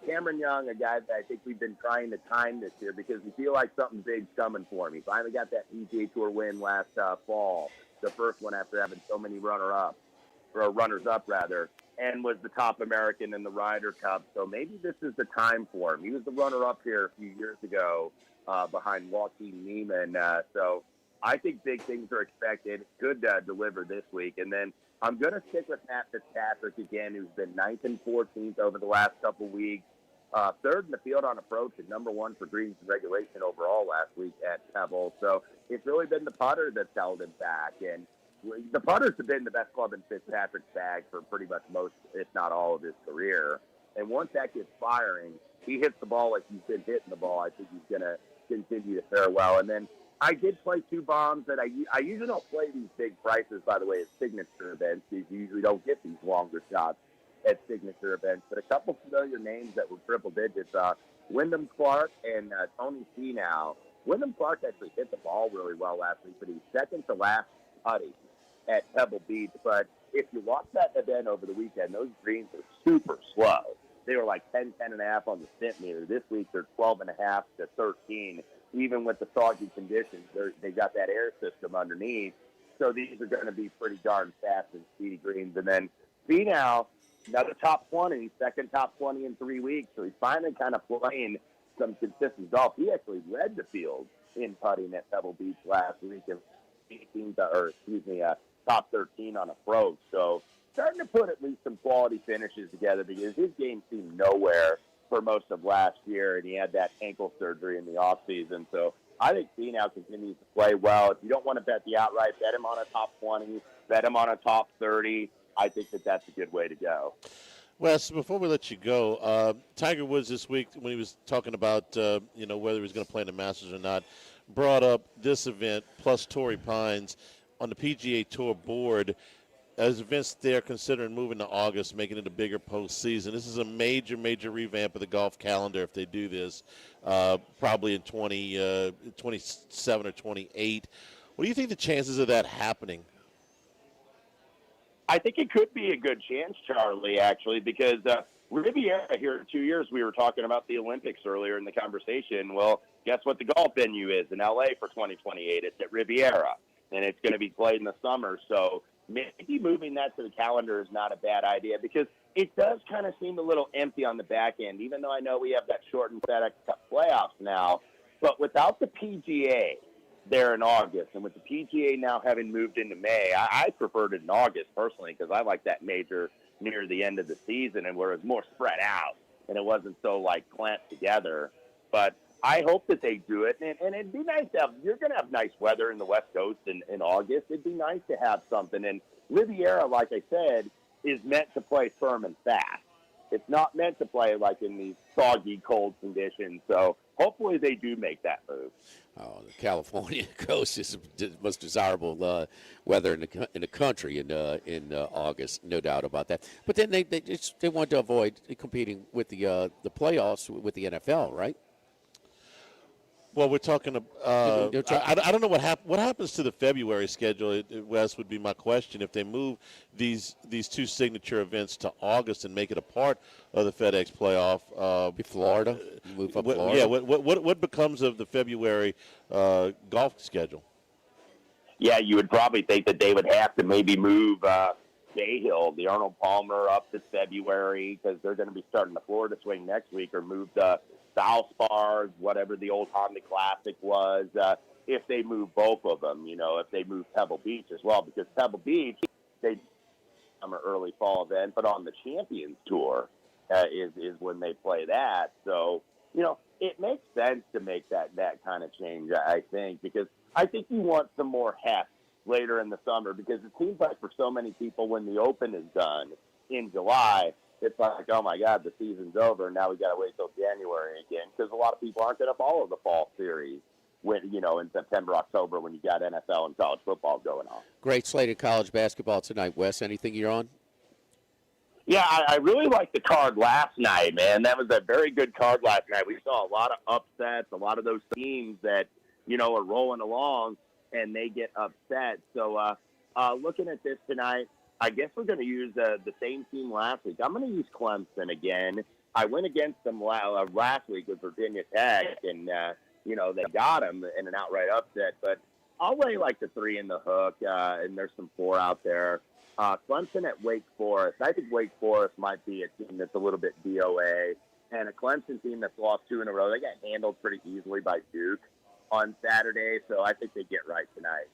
Cameron Young, a guy that I think we've been trying to time this year because we feel like something big's coming for him. He finally got that PGA Tour win last fall, the first one after having so many runners-up, and was the top American in the Ryder Cup. So maybe this is the time for him. He was the runner-up here a few years ago behind Joaquin Neiman. So I think big things are expected. Could deliver this week. And then I'm going to stick with Matt Fitzpatrick again, who's been 9th and 14th over the last couple weeks. Third in the field on approach and number 1 for greens and regulation overall last week at Pebble. So it's really been the putter that's held him back. And the putters have been the best club in Fitzpatrick's bag for pretty much most, if not all, of his career. And once that gets firing, he hits the ball like he's been hitting the ball. I think he's going to continue to fare well. And then I did play 2 bombs that I usually don't play these big prices, by the way, at signature events. You usually don't get these longer shots at signature events. But a couple familiar names that were triple digits, Wyndham Clark and Tony Finau. Wyndham Clark actually hit the ball really well last week, but he's second to last putting at Pebble Beach. But if you watch that event over the weekend, those greens are super slow. They were like 10, 10.5 on the stint meter. This week they're 12.5 to 13. Even with the soggy conditions, they got that air system underneath. So these are going to be pretty darn fast and speedy greens. And then Finau, another top 20, second top 20 in 3 weeks. So he's finally kind of playing some consistent golf. He actually led the field in putting at Pebble Beach last week and top 13 on approach. So starting to put at least some quality finishes together because his game seemed nowhere for most of last year, and he had that ankle surgery in the offseason. So I think Finau continues to play well. If you don't want to bet the outright, bet him on a top 20, bet him on a top 30. I think that's a good way to go. Wes, before we let you go, Tiger Woods this week, when he was talking about whether he was going to play in the Masters or not, brought up this event plus Torrey Pines on the PGA Tour board as events they're considering moving to August, making it a bigger postseason. This is a major, major revamp of the golf calendar if they do this, probably in 27 or 28. What do you think the chances of that happening? I think it could be a good chance, Charlie, actually, because Riviera here in 2 years, we were talking about the Olympics earlier in the conversation. Well, guess what the golf venue is in L.A. for 2028? It's at Riviera, and it's going to be played in the summer. So maybe moving that to the calendar is not a bad idea because it does kind of seem a little empty on the back end, even though I know we have that shortened FedEx Cup playoffs now. But without the PGA there in August, and with the PGA now having moved into May, I preferred it in August personally because I like that major near the end of the season and where it was more spread out and it wasn't so clamped together. But I hope that they do it, and it'd be nice to have. You're going to have nice weather in the West Coast in August. It'd be nice to have something. And Riviera, like I said, is meant to play firm and fast. It's not meant to play in these soggy, cold conditions. So hopefully they do make that move. Oh, the California coast is the most desirable weather in the country in August, no doubt about that. But then they want to avoid competing with the playoffs with the NFL, right? Well, we're talking. I don't know what happens to the February schedule. Wes, would be my question. If they move these 2 signature events to August and make it a part of the FedEx playoff, Florida, move up Florida. Yeah. What becomes of the February golf schedule? Yeah, you would probably think that they would have to maybe move Cahill, the Arnold Palmer, up to February because they're going to be starting the Florida swing next week, or move the Valspar, whatever the old Honda Classic was, if they move both of them, if they move Pebble Beach as well, because Pebble Beach, they summer early fall event, but on the Champions Tour is when they play that. So, it makes sense to make that kind of change, I think, because I think you want some more heft later in the summer, because it seems like for so many people when the Open is done in July, it's like, oh, my God, the season's over, and now we got to wait till January again, because a lot of people aren't going to follow the fall series when, in September, October, when you got NFL and college football going on. Great slate of college basketball tonight, Wes. Anything you're on? Yeah, I really liked the card last night, man. That was a very good card last night. We saw a lot of upsets, a lot of those teams that, are rolling along, and they get upset. So looking at this tonight, I guess we're going to use the same team last week. I'm going to use Clemson again. I went against them last week with Virginia Tech, and, they got them in an outright upset. But I'll lay like the 3 in the hook, and there's some 4 out there. Clemson at Wake Forest. I think Wake Forest might be a team that's a little bit DOA, and a Clemson team that's lost 2 in a row. They got handled pretty easily by Duke on Saturday, so I think they get right tonight.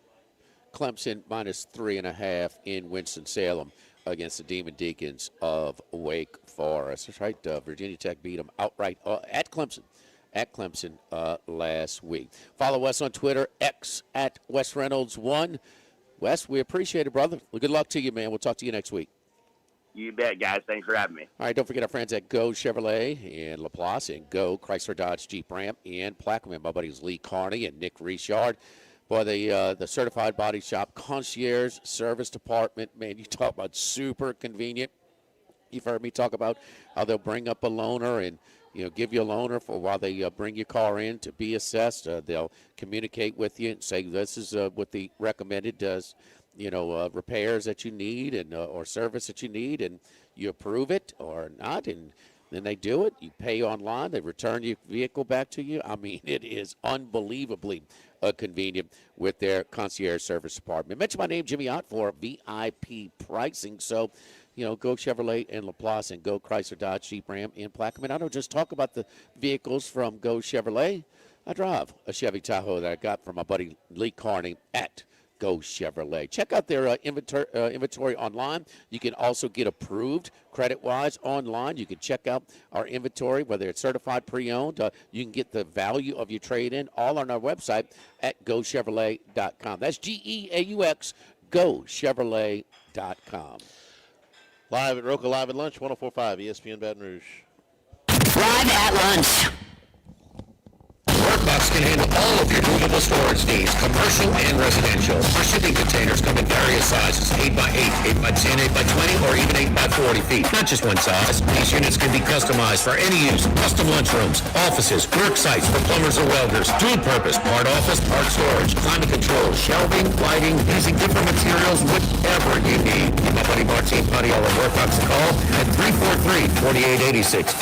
Clemson minus 3.5 in Winston-Salem against the Demon Deacons of Wake Forest. That's right. Virginia Tech beat them outright at Clemson last week. Follow us on Twitter, X at Wes Reynolds 1. Wes, we appreciate it, brother. Well, good luck to you, man. We'll talk to you next week. You bet, guys. Thanks for having me. All right, don't forget our friends at Go Chevrolet in LaPlace and Go Chrysler Dodge Jeep Ram in Plaquemine. My buddies Lee Carney and Nick Richard. Boy, the certified body shop, concierge service department, man, you talk about super convenient. You've heard me talk about how they'll bring up a loaner and give you a loaner for while they bring your car in to be assessed. They'll communicate with you and say this is what the recommended does, repairs that you need and or service that you need, and you approve it or not, and then they do it. You pay online. They return your vehicle back to you. I mean, it is unbelievably convenient with their concierge service department. Mention my name, Jimmy Ott, for VIP pricing. So, Go Chevrolet in LaPlace and Go Chrysler Dodge Jeep Ram in Plaquemine. I don't just talk about the vehicles from Go Chevrolet. I drive a Chevy Tahoe that I got from my buddy Lee Carney at Go Chevrolet. Check out their inventory online. You can also get approved credit-wise online. You can check out our inventory, whether it's certified pre-owned. You can get the value of your trade-in all on our website at GoChevrolet.com. That's GEAUX, GoChevrolet.com. Live at Rocca, live at lunch, 104.5 ESPN Baton Rouge. Live at lunch. Workbox can handle all of your movable storage needs, commercial and residential. Our shipping containers come in various sizes, 8x8, 8x10, 8x20, or even 8x40 feet. Not just one size. These units can be customized for any use. Custom lunchrooms, offices, work sites for plumbers or welders, dual purpose, part office, part storage, climate control, shelving, lighting, using different materials, whatever you need. Give my buddy Martine Padiella Workbox a call at 343-4886,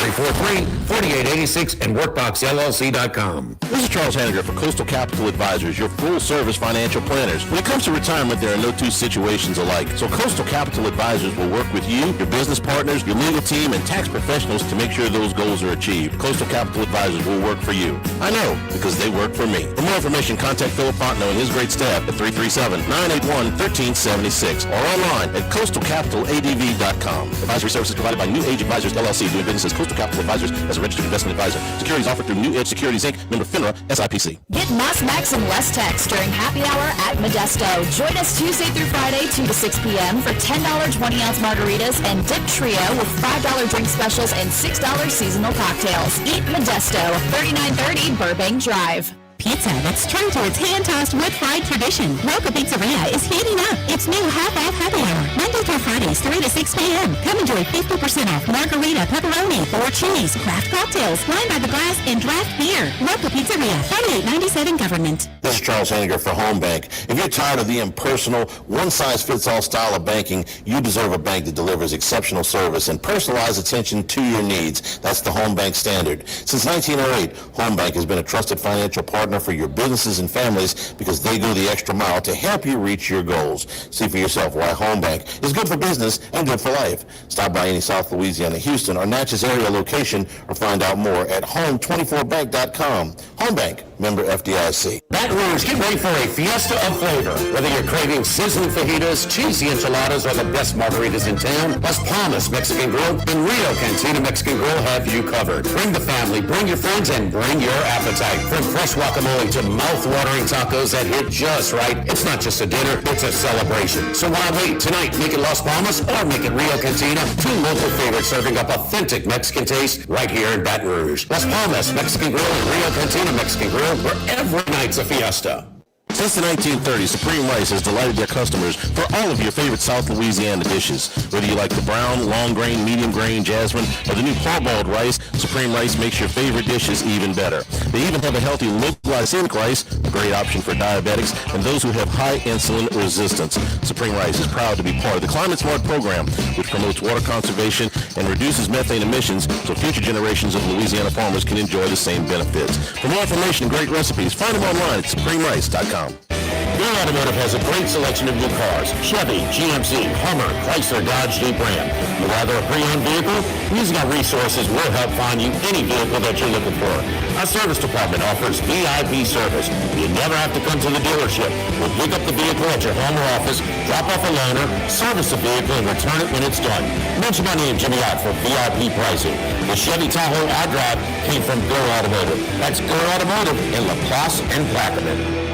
343-4886, and WorkboxLLC.com. This is Charles Hanniger for Coastal Capital Advisors, your full-service financial planners. When it comes to retirement, there are no two situations alike. So Coastal Capital Advisors will work with you, your business partners, your legal team, and tax professionals to make sure those goals are achieved. Coastal Capital Advisors will work for you. I know, because they work for me. For more information, contact Philip Fontenot and his great staff at 337-981-1376 or online at coastalcapitaladv.com. Advisory services provided by New Age Advisors, LLC, doing business as Coastal Capital Advisors as a registered investment advisor. Securities offered through New Edge Securities, Inc., member FINRA, SIPC. Get Moss Max and West Tex during happy hour at Modesto. Join us Tuesday through Friday, 2 to 6 p.m. for $10 20-ounce margaritas and dip trio with $5 drink specials and $6 seasonal cocktails. Eat Modesto, 3930 Burbank Drive. Pizza that's true to its hand-tossed wood-fried tradition. Rocca Pizzeria is heating up its new half-off happy hour. Monday through Fridays, 3 to 6 p.m. Come enjoy 50% off margarita, pepperoni, or cheese, craft cocktails, wine by the glass, and draft beer. Rocca Pizzeria, 4897 Government. This is Charles Hanniger for Home Bank. If you're tired of the impersonal, one-size-fits-all style of banking, you deserve a bank that delivers exceptional service and personalized attention to your needs. That's the Home Bank standard. Since 1908, Home Bank has been a trusted financial partner for your businesses and families because they go the extra mile to help you reach your goals. See for yourself why Home Bank is good for business and good for life. Stop by any South Louisiana, Houston, or Natchez area location or find out more at home24bank.com. Home Bank, member FDIC. Baton Rouge, get ready for a fiesta of flavor. Whether you're craving sizzling fajitas, cheesy enchiladas, or the best margaritas in town, Las Palmas Mexican Grill and Rio Cantina Mexican Grill have you covered. Bring the family, bring your friends, and bring your appetite. From fresh guacamole to mouth-watering tacos that hit just right, it's not just a dinner, it's a celebration. So why wait? Tonight, make it Las Palmas or make it Rio Cantina. Two local favorites serving up authentic Mexican taste right here in Baton Rouge. Las Palmas Mexican Grill and Rio Cantina Mexican Grill, where every night's a fiesta. Since the 1930s, Supreme Rice has delighted their customers for all of your favorite South Louisiana dishes. Whether you like the brown, long grain, medium grain, jasmine, or the new parboiled rice, Supreme Rice makes your favorite dishes even better. They even have a healthy low glycemic rice, a great option for diabetics and those who have high insulin resistance. Supreme Rice is proud to be part of the Climate Smart program, which promotes water conservation and reduces methane emissions so future generations of Louisiana farmers can enjoy the same benefits. For more information and great recipes, find them online at supremerice.com. Your Automotive has a great selection of new cars: Chevy, GMC, Hummer, Chrysler, Dodge, Jeep, Ram. You rather a pre-owned vehicle? Using our resources, we'll help find you any vehicle that you're looking for. Our service department offers VIP service. You never have to come to the dealership. We'll pick up the vehicle at your home or office, drop off a loaner, service the vehicle, and return it when it's done. Mention my name, Jimmy Ott, for VIP pricing. The Chevy Tahoe I drive came from Gurr Automotive. That's Gurr Automotive in LaPlace and Plaquemine.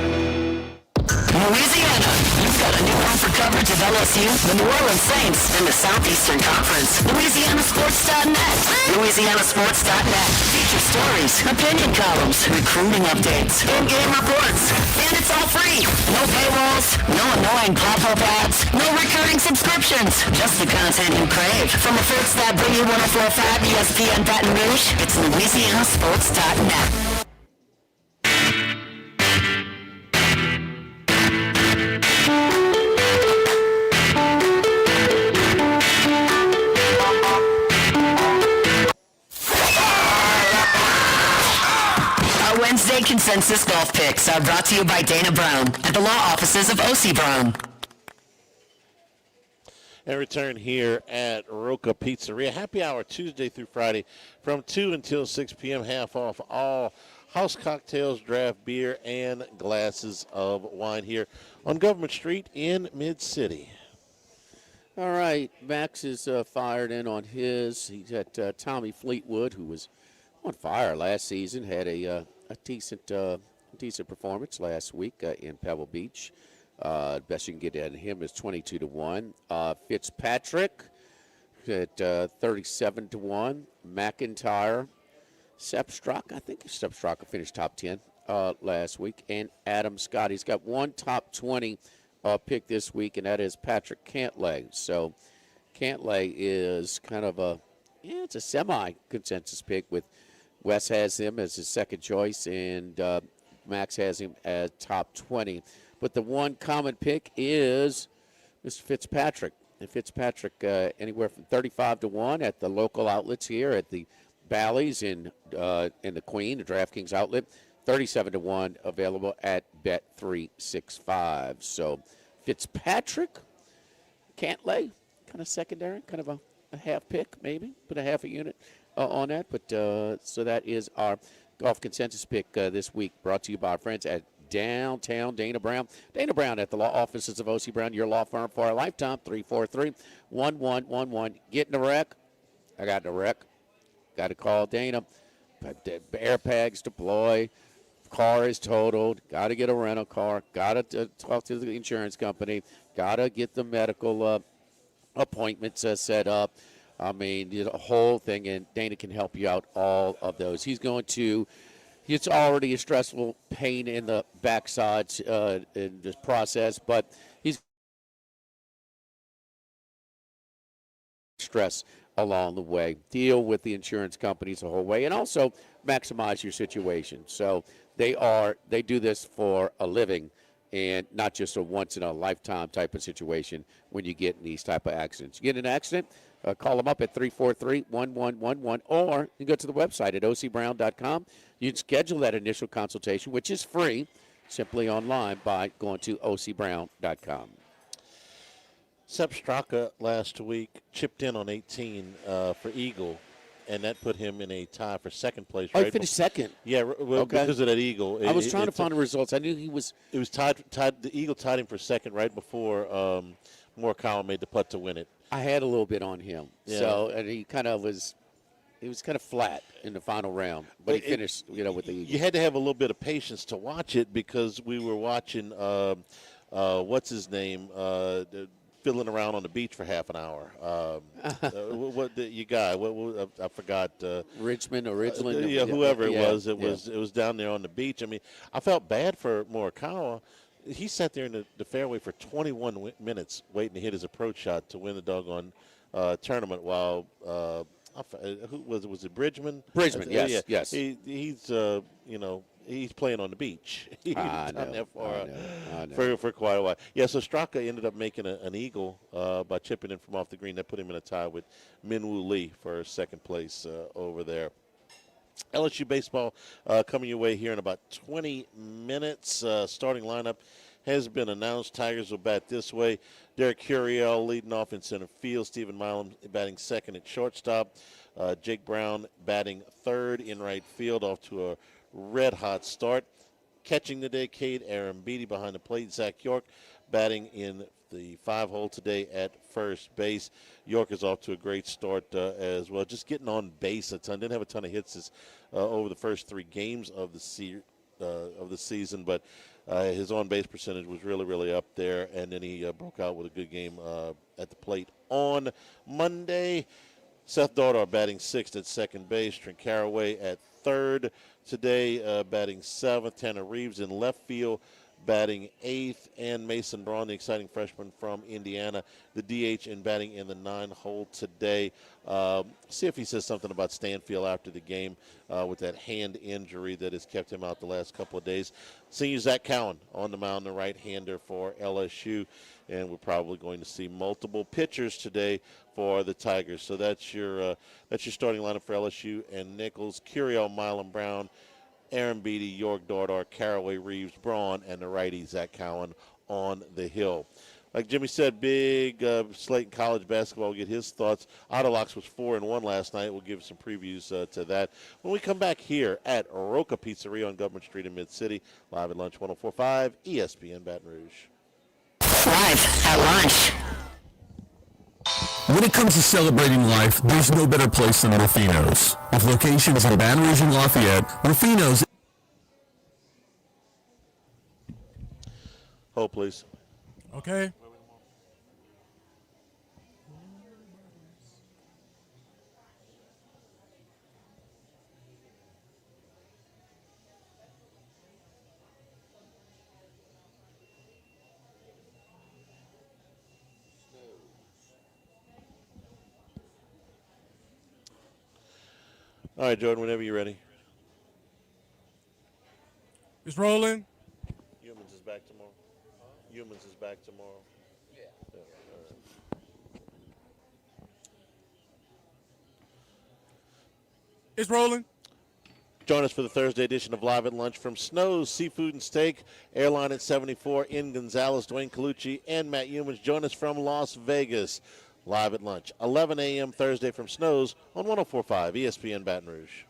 Louisiana, you've got a new home for coverage of LSU, the New Orleans Saints, and the Southeastern Conference. LouisianaSports.net. LouisianaSports.net. Feature stories, opinion columns, recruiting updates, in-game reports. And it's all free. No paywalls, no annoying pop-up ads, no recurring subscriptions. Just the content you crave. From the folks that bring you 104.5 ESPN Baton Rouge, it's LouisianaSports.net. Wednesday Consensus Golf Picks are brought to you by Dana Brown at the law offices of O.C. Brown. And return here at Rocca Pizzeria. Happy hour Tuesday through Friday from 2 until 6 p.m. Half off all house cocktails, draft beer, and glasses of wine here on Government Street in Mid-City. All right, Max is fired in on his. He's got Tommy Fleetwood, who was on fire last season, had a decent performance last week in Pebble Beach. Best you can get at him is 22-1. Fitzpatrick at 37-1. McIntyre, Sepstrock. I think Sepstrock finished top 10 last week. And Adam Scott. He's got one top 20 pick this week, and that is Patrick Cantlay. So Cantlay is kind of it's a semi-consensus pick with Wes has him as his second choice, and Max has him as top 20. But the one common pick is Mr. Fitzpatrick. And Fitzpatrick anywhere from 35-1 at the local outlets here at the Bally's in the Queen, the DraftKings outlet. 37-1 available at Bet365. So Fitzpatrick, Cantlay, kind of secondary, kind of a half pick maybe, put a half a unit on that. But so that is our golf consensus pick this week, brought to you by our friends at downtown Dana Brown. Dana Brown at the law offices of O.C. Brown, your law firm for a lifetime. 343-1111. Get in the wreck. I got in the wreck. Got to call Dana. Airbags deploy. Car is totaled. Got to get a rental car. Got to talk to the insurance company. Got to get the medical appointments set up. I mean, the whole thing, and Dana can help you out all of those. It's already a stressful pain in the backside in this process, but he's stress along the way. Deal with the insurance companies the whole way, and also maximize your situation. So they do this for a living, and not just a once-in-a-lifetime type of situation when you get in these type of accidents. You get in an accident, call them up at 343-1111, or you can go to the website at ocbrown.com. You can schedule that initial consultation, which is free, simply online by going to ocbrown.com. Sepp Straka last week chipped in on 18 for Eagle, and that put him in a tie for second place. Oh, right? he finished second. Yeah, well, Okay. because of that Eagle. I was trying to find the results. I knew he was. It was tied. The Eagle tied him for second right before Morikawa made the putt to win it. I had a little bit on him, Yeah. so and he was kind of flat in the final round, but he finished, with the Eagle. You had to have a little bit of patience to watch it because we were watching what's his name fiddling around on the beach for half an hour. I forgot. Richmond or Ridgeland. Yeah, whoever it was. It yeah. was down there on the beach. I mean, I felt bad for Morikawa. He sat there in the fairway for 21 minutes waiting to hit his approach shot to win the doggone tournament while who was it Bridgman? Bridgman, yes, yeah. yes. He's he's playing on the beach. He's I down there know. for quite a while. Yeah, so Straka ended up making an eagle by chipping in from off the green. That put him in a tie with Minwoo Lee for second place over there. LSU baseball coming your way here in about 20 minutes. Starting lineup has been announced. Tigers will bat this way. Derek Curiel leading off in center field. Stephen Milam batting second at shortstop. Jake Brown batting third in right field, off to a red-hot start. Catching today, Cade Aaron Beatty behind the plate. Zach York batting in the 5-hole today at first base. York is off to a great start as well. Just getting on base a ton. Didn't have a ton of hits over the first 3 games of the season, but his on-base percentage was really, really up there, and then he broke out with a good game at the plate on Monday. Seth Dardar batting 6th at second base. Trent Caraway at third today, batting 7th. Tanner Reeves in left field, batting 8th, and Mason Braun, the exciting freshman from Indiana, the DH, in batting in the 9-hole today. See if he says something about Stanfield after the game with that hand injury that has kept him out the last couple of days. Senior Zach Cowan on the mound, the right-hander for LSU, and we're probably going to see multiple pitchers today for the Tigers. So that's your starting lineup for LSU and Nichols, Curiel, Milam, Brown, Aaron Beatty, York, Dardar, Caraway, Reeves, Braun, and the righty Zach Cowan on the hill. Like Jimmy said, big slate in college basketball. We'll get his thoughts. Autolocks was 4-1 last night. We'll give some previews to that when we come back here at Rocca Pizzeria on Government Street in Mid-City. Live at lunch, 104.5 ESPN Baton Rouge. Live at lunch. When it comes to celebrating life, there's no better place than Rufino's. With locations in Baton Rouge and Lafayette, Rufino's. Hold, please. Okay. All right, Jordan, whenever you're ready. It's rolling. Humans is back tomorrow. Humans is back tomorrow. Yeah. All right. It's rolling. Join us for the Thursday edition of Live at Lunch from Snow's Seafood and Steak, Airline at 74 in Gonzales. Dwayne Colucci and Matt Humans join us from Las Vegas. Live at Lunch, 11 a.m. Thursday from Snow's on 104.5 ESPN Baton Rouge.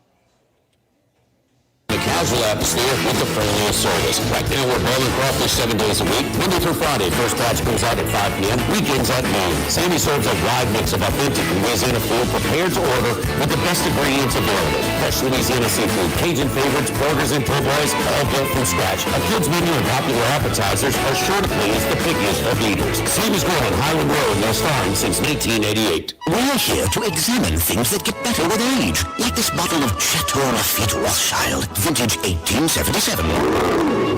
The casual atmosphere with the friendliest service. Right now we're boiling crawfish 7 days a week, Monday through Friday. First batch goes out at 5 p.m., weekends at noon. Sammy serves a wide mix of authentic Louisiana food prepared to order with the best ingredients available. Fresh Louisiana seafood, Cajun favorites, burgers, and po' boys, all built from scratch. A kids menu and popular appetizers are sure to please the pickiest of eaters. Sammy's Grill on Highland Road, now starring since 1988. We're here to examine things that get better with age, like this bottle of Chateau Lafite Rothschild, vintage 1877.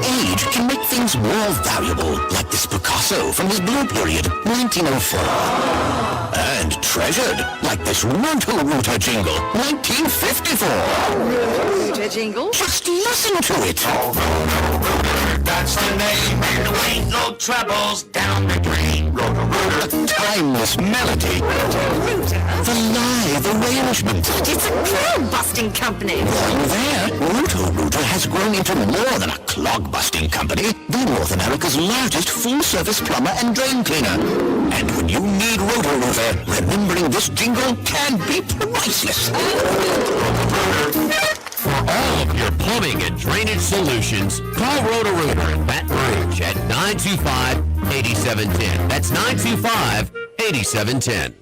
Age can make things more valuable, like this Picasso from his Blue Period, 1904. And treasured, like this Roto-Rooter jingle, 1954. Jingle? Just listen to it. that's the name. And away go trebles down the drain. Roto-Rooter. Timeless melody. The live arrangement. It's a clog-busting company. While there, Roto-Rooter has grown into more than a clog-busting company. They're North America's largest full-service plumber and drain cleaner. And when you need Roto-Rooter, remembering this jingle can be priceless. For all of your plumbing and drainage solutions, call Roto-Rooter in Baton Rouge at 925-8710. That's 925-8710.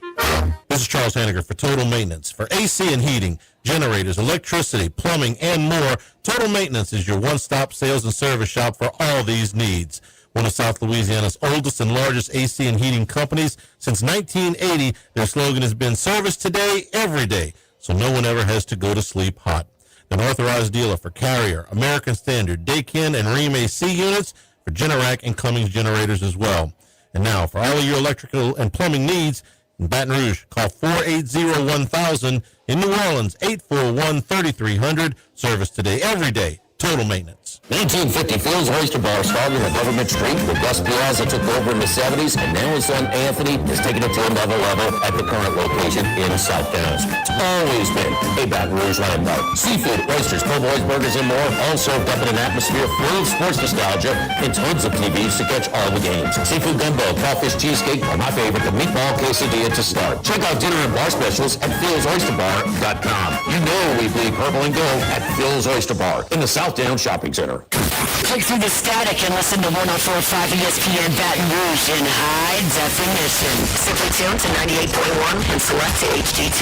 This is Charles Hanniger for Total Maintenance. For AC and heating, generators, electricity, plumbing, and more, Total Maintenance is your one-stop sales and service shop for all these needs. One of South Louisiana's oldest and largest AC and heating companies. Since 1980, their slogan has been service today, every day, so no one ever has to go to sleep hot. An authorized dealer for Carrier, American Standard, Daikin, and Rheem AC units, for Generac and Cummins generators as well. And now, for all of your electrical and plumbing needs, in Baton Rouge, call 480-1000. In New Orleans, 841-3300. Service today, every day. Total Maintenance. 1950 Fields Oyster Bar started on Government Street where Gus Piazza took over in the 70s, and now his son Anthony is taking it to another level at the current location in South Downs. It's always been a Baton Rouge landmark. Seafood, oysters, po' boys, burgers, and more, all served up in an atmosphere full of sports nostalgia and tons of TVs to catch all the games. Seafood gumbo, crawfish cheesecake are my favorite, the meatball quesadilla to start. Check out dinner and bar specials at philsoysterbar.com. You know we bleed purple and gold at Phil's Oyster Bar in the South Downs Shopping Center. Click through the static and listen to 104.5 ESPN Baton Rouge in high definition. Simply tune to 98.1 and select HD2.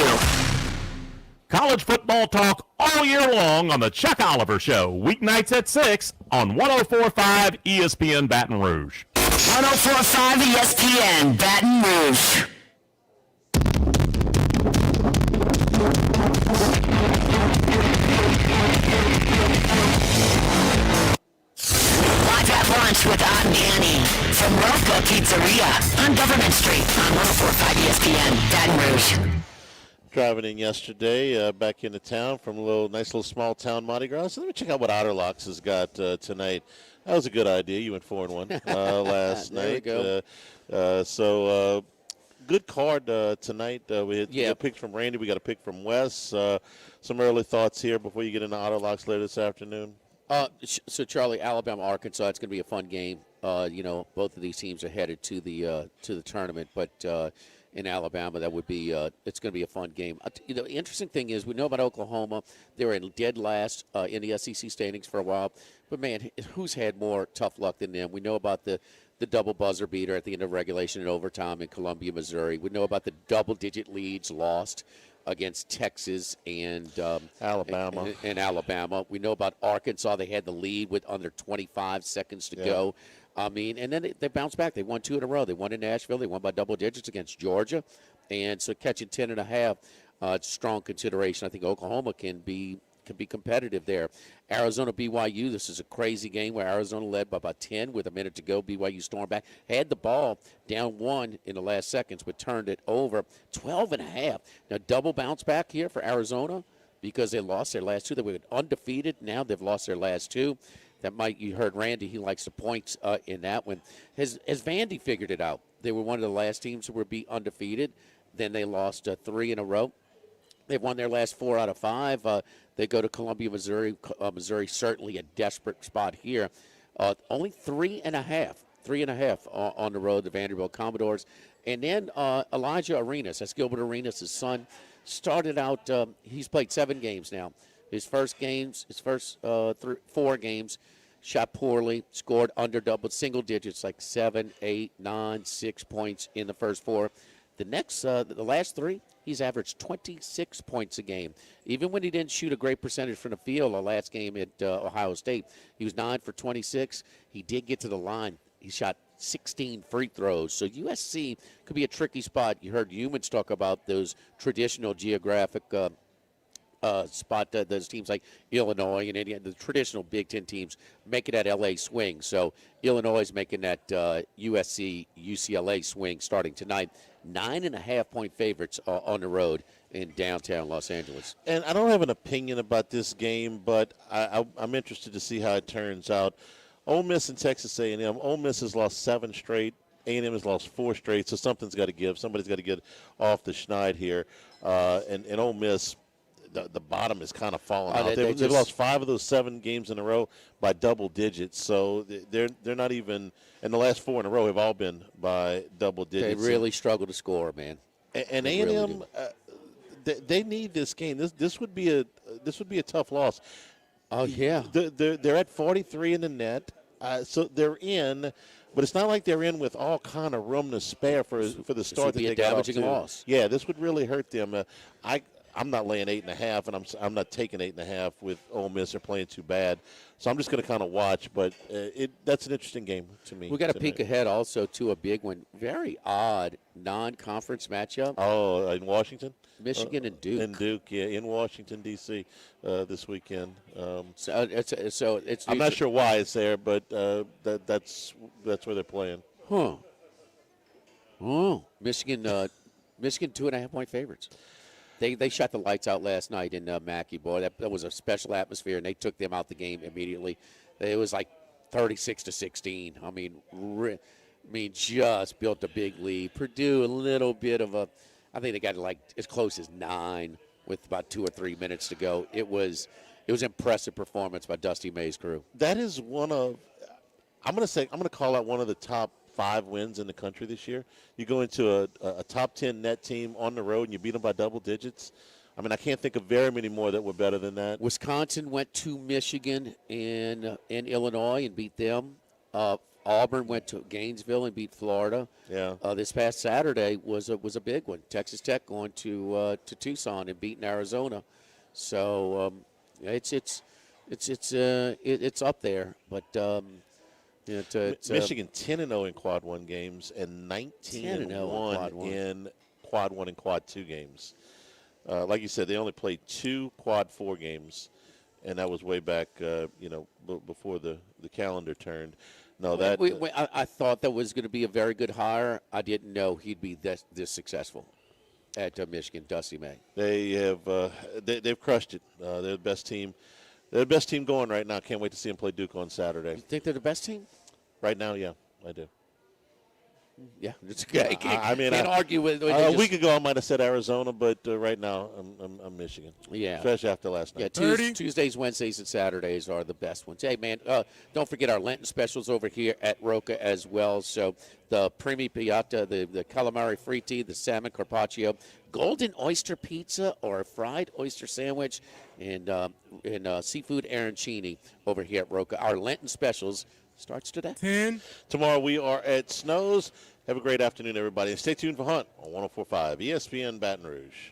College football talk all year long on the Chuck Oliver Show, weeknights at 6 on 104.5 ESPN Baton Rouge. 104.5 ESPN Baton Rouge. Live at lunch with Aunt Annie from Rocca Pizzeria on Government Street on 104.5 ESPN Baton Rouge. Driving in yesterday, back into town from a nice little small town Mardi Gras. So let me check out what Otterlocks has got tonight. That was a good idea. You went 4-1 last night. There we go. So good card tonight. We had a pick from Randy. We got a pick from Wes. Some early thoughts here before you get into Otterlocks later this afternoon. So Charlie, Alabama, Arkansas, it's going to be a fun game. Both of these teams are headed to the tournament, but in Alabama, that would be it's going to be a fun game. The interesting thing is we know about Oklahoma; they were in dead last in the SEC standings for a while. But man, who's had more tough luck than them? We know about the double buzzer beater at the end of regulation and overtime in Columbia, Missouri. We know about the double-digit leads lost against Texas and Alabama. And Alabama. We know about Arkansas. They had the lead with under 25 seconds to go. I mean, and then they bounced back. They won 2 in a row. They won in Nashville. They won by double digits against Georgia. And so catching 10.5, it's strong consideration. I think Oklahoma can be competitive there. Arizona, BYU, this is a crazy game where Arizona led by about 10 with a minute to go. BYU stormed back, had the ball down 1 in the last seconds, but turned it over 12.5. Now, double bounce back here for Arizona because they lost their last 2. They were undefeated. Now they've lost their last 2. You heard Randy, he likes the points in that one. Has Vandy figured it out? They were one of the last teams who would be undefeated. Then they lost 3 in a row. They've won their last 4 out of 5. They go to Columbia, Missouri. Missouri certainly a desperate spot here. Only 3.5 on the road, the Vanderbilt Commodores. And then Elijah Arenas, that's Gilbert Arenas' son, started out, he's played 7 games now. His first 4 games, shot poorly, scored under double single digits, like 7, 8, 9, 6 points in the first 4. The last 3, he's averaged 26 points a game. Even when he didn't shoot a great percentage from the field, the last game at Ohio State, he was 9 for 26. He did get to the line. He shot 16 free throws. So USC could be a tricky spot. You heard Humans talk about those traditional geographic spot, those teams like Illinois and Indiana, the traditional Big Ten teams making that LA swing. So Illinois is making that USC UCLA swing starting tonight. 9.5-point favorites on the road in downtown Los Angeles. And I don't have an opinion about this game, but I'm interested to see how it turns out. Ole Miss and Texas A&M. Ole Miss has lost 7 straight. A&M has lost 4 straight, so something's got to give. Somebody's got to get off the schneid here. And Ole Miss, the bottom is kind of falling out. They've lost 5 of those 7 games in a row by double digits. So they're not even – and the last 4 in a row have all been by double digits. They really struggle to score, man. And A&M, they need this game. This would be a tough loss. Oh, yeah. They're at 43 in the net, so they're in – but it's not like they're in with all kind of room to spare for the start that they got off to. Damaging loss. Yeah, this would really hurt them. I'm not laying 8.5, and I'm not taking 8.5 with Ole Miss. They're playing too bad, so I'm just going to kind of watch. But that's an interesting game to me. We got to peek ahead also to a big one. Very odd non-conference matchup. Oh, in Washington, Michigan and Duke. And Duke, yeah, in Washington D.C. This weekend. So it's. I'm not sure why it's there, but that's where they're playing. Huh. Oh, Michigan 2.5-point favorites. They shot the lights out last night in Mackey. Boy, that was a special atmosphere, and they took them out the game immediately. It was like 36-16. I mean, just built a big lead. Purdue a little bit of a. I think they got like as close as 9 with about 2 or 3 minutes to go. It was impressive performance by Dusty May's crew. That is one of. I'm going to call out one of the top 5 wins in the country this year. You go into a top 10 net team on the road and you beat them by double digits. I mean, I can't think of very many more that were better than that. Wisconsin went to Michigan and Illinois and beat them. Auburn went to Gainesville and beat Florida. Yeah. This past Saturday was a big one. Texas Tech going to Tucson and beating Arizona. So it's up there, but. Michigan 10-0 in Quad 1 games and 19-1 in Quad 1 and Quad 2 games. Like you said, they only played 2 Quad 4 games, and that was way back, before the calendar turned. No, that I thought that was going to be a very good hire. I didn't know he'd be this successful at Michigan. Dusty May. They have they've crushed it. They're the best team. They're the best team going right now. Can't wait to see them play Duke on Saturday. You think they're the best team? Right now, yeah, I do. Yeah, it's okay. Can't argue with it. A week ago, I might have said Arizona, but right now, I'm Michigan. Yeah. Especially after last night. Yeah, Tuesdays, Wednesdays, and Saturdays are the best ones. Hey, man, don't forget our Lenten specials over here at Rocca as well. So the Primi Piatta, the calamari fritti, the salmon carpaccio, golden oyster pizza or a fried oyster sandwich, and seafood arancini over here at Rocca. Our Lenten specials starts today. 10. Tomorrow we are at Snow's. Have a great afternoon, everybody. And stay tuned for Hunt on 104.5 ESPN Baton Rouge.